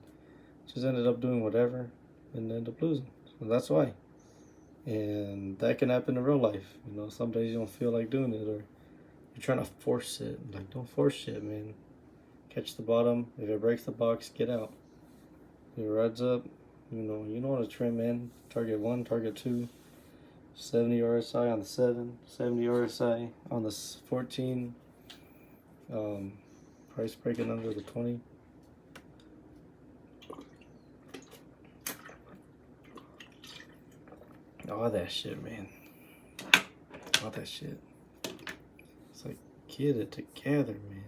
just ended up doing whatever and ended up losing. So that's why. And that can happen in real life. Some days you don't feel like doing it, or you're trying to force it. Like, don't force shit, man. Catch the bottom. If it breaks the box, get out. If it rides up, you don't want to trim in. Target 1, target 2. 70 RSI on the 7. 70 RSI on the 14. Price breaking under the 20. All that shit, man. All that shit. It's like, get it together, man.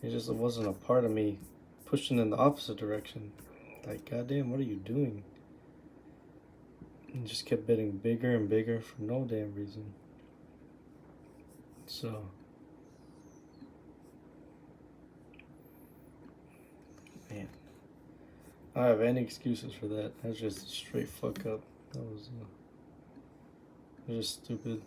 It just wasn't a part of me pushing in the opposite direction. Like, goddamn, what are you doing? And just kept getting bigger and bigger for no damn reason. So, man, I don't have any excuses for that. That's just a straight fuck up. That was just stupid.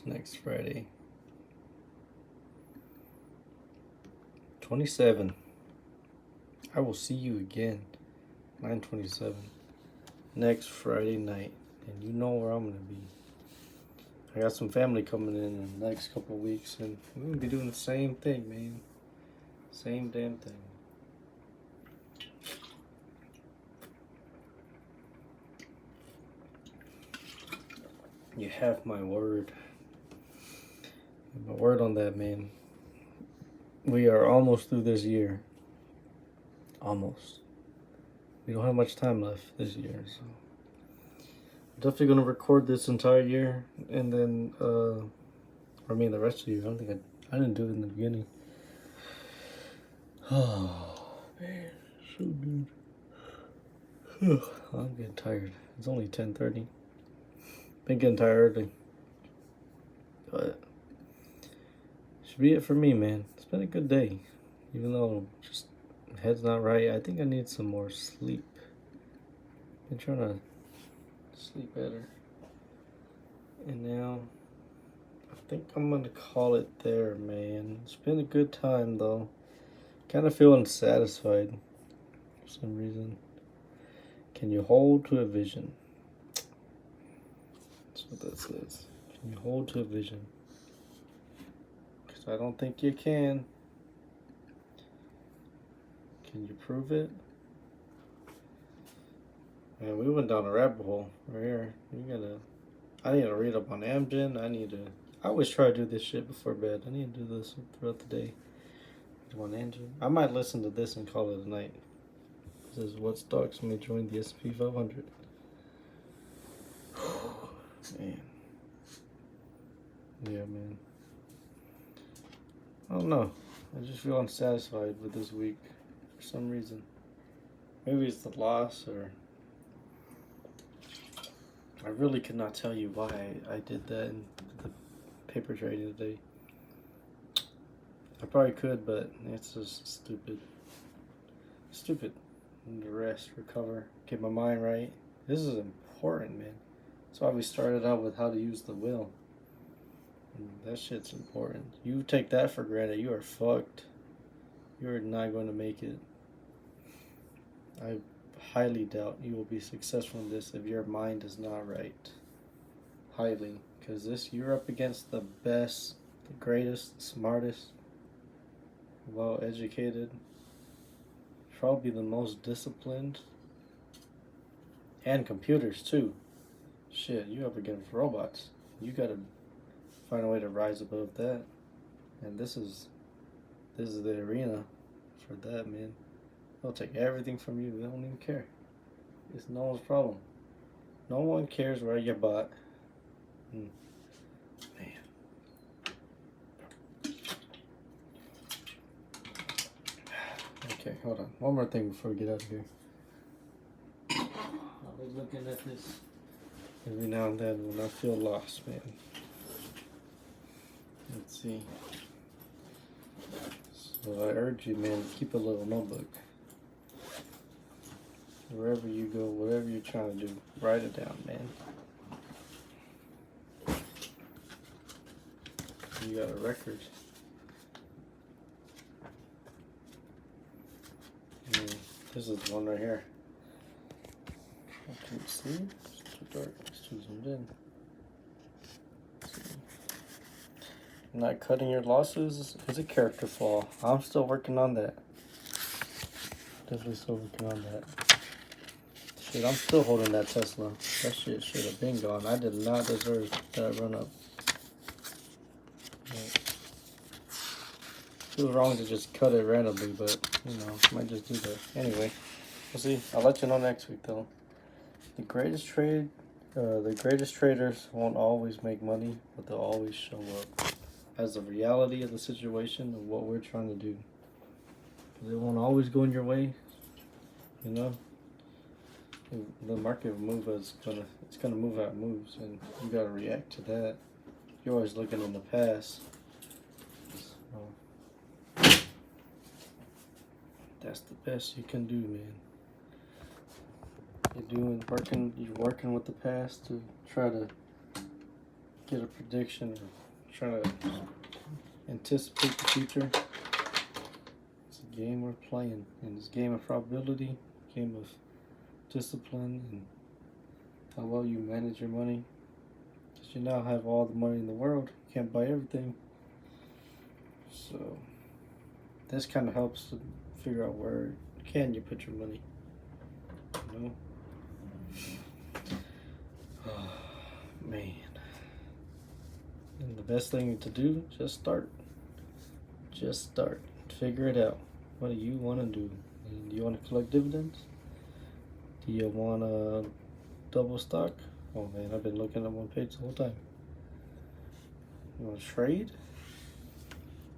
Next Friday, 27. I will see you again, 9/27, next Friday night, and you know where I'm gonna be. I got some family coming in the next couple of weeks, and we're gonna be doing the same thing, man. Same damn thing. You have my word. My word on that, man. We are almost through this year. Almost. We don't have much time left this year, so I'm definitely gonna record this entire year, and then the rest of the year. I didn't do it in the beginning. Oh man, so good. I'm getting tired. It's only 10:30. Been getting tired early, but should be it for me, man. It's been a good day, even though just head's not right. I think I need some more sleep. Been trying to sleep better, and now I think I'm gonna call it there, man. It's been a good time though. Kind of feeling satisfied for some reason. Can you hold to a vision? That's what that says. Can you hold to a vision? Because I don't think you can. Can you prove it? Man, we went down a rabbit hole right here. I need to read up on Amgen. I always try to do this shit before bed. I need to do this throughout the day. On Amgen. I might listen to this and call it a night. This is what stocks may join the S&P 500. Man. Yeah, man. I don't know. I just feel unsatisfied with this week for some reason. Maybe it's the loss, or I really could not tell you why I did that in the paper trading today. I probably could, but it's just stupid. Stupid. I need to rest, recover, get my mind right. This is important, man. That's why we started out with how to use the will. And that shit's important. You take that for granted, you are fucked. You are not going to make it. I highly doubt you will be successful in this if your mind is not right. Highly. Because you're up against the best, the greatest, the smartest, well-educated, probably the most disciplined, and computers too. Shit, you up against robots. You gotta find a way to rise above that. And this is the arena for that, man. They'll take everything from you. They don't even care. It's no one's problem. No one cares where you bought. Man. Okay, hold on. One more thing before we get out of here. I was looking at this every now and then when I feel lost, man. Let's see. So I urge you, man, keep a little notebook. Wherever you go, whatever you're trying to do, write it down, man. You got a record. This is one right here. Can you see? It's too dark. It's too zoomed in. Not cutting your losses is a character flaw. I'm still working on that. Definitely still working on that. Dude, I'm still holding that Tesla. That shit should have been gone. I did not deserve that run up. Feels wrong to just cut it randomly, but you know, might just do that. Anyway, we'll see. I'll let you know next week though. The greatest traders won't always make money, but they'll always show up as the reality of the situation of what we're trying to do. It won't always go in your way, you know. The market will move as it's gonna move how it moves, and you gotta react to that. You're always looking in the past. So, that's the best you can do, man. You're working with the past to try to get a prediction or try to anticipate the future. It's a game we're playing, and this game of probability, game of discipline, and how well you manage your money. Because you now have all the money in the world, you can't buy everything. So this kind of helps to figure out where can you put your money, you know. Oh, man. And the best thing to do, just start. Just start. Figure it out. What do you want to do? Do you want to collect dividends? Do you want to double stock? Oh man, I've been looking at one page the whole time. You want to trade?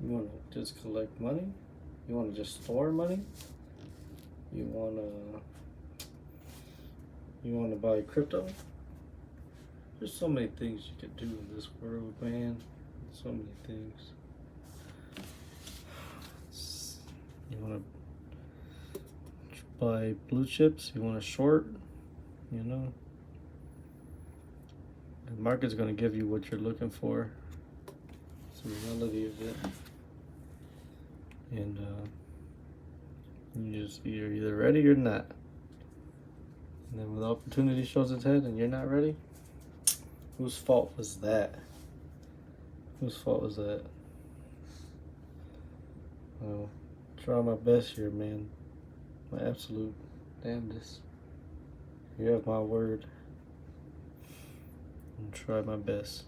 You want to just collect money? You want to just store money? You want to buy crypto? There's so many things you could do in this world, man. So many things. You want to buy blue chips? You want to short? You know? The market's going to give you what you're looking for. It's the reality of it. And you're either ready or not. And then when the opportunity shows its head and you're not ready, whose fault was that? Whose fault was that? Well, try my best here, man. My absolute damnedest. You have my word. And try my best.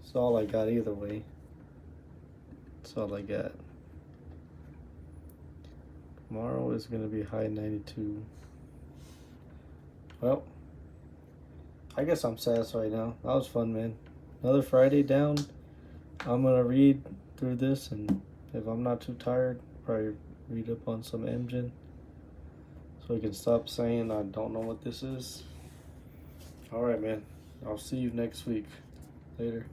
It's all I got either way. That's all I got. Tomorrow is going to be high 92. Well, I guess I'm satisfied now. That was fun, man. Another Friday down. I'm going to read through this, and if I'm not too tired, probably read up on some engine so I can stop saying I don't know what this is. Alright, man. I'll see you next week. Later.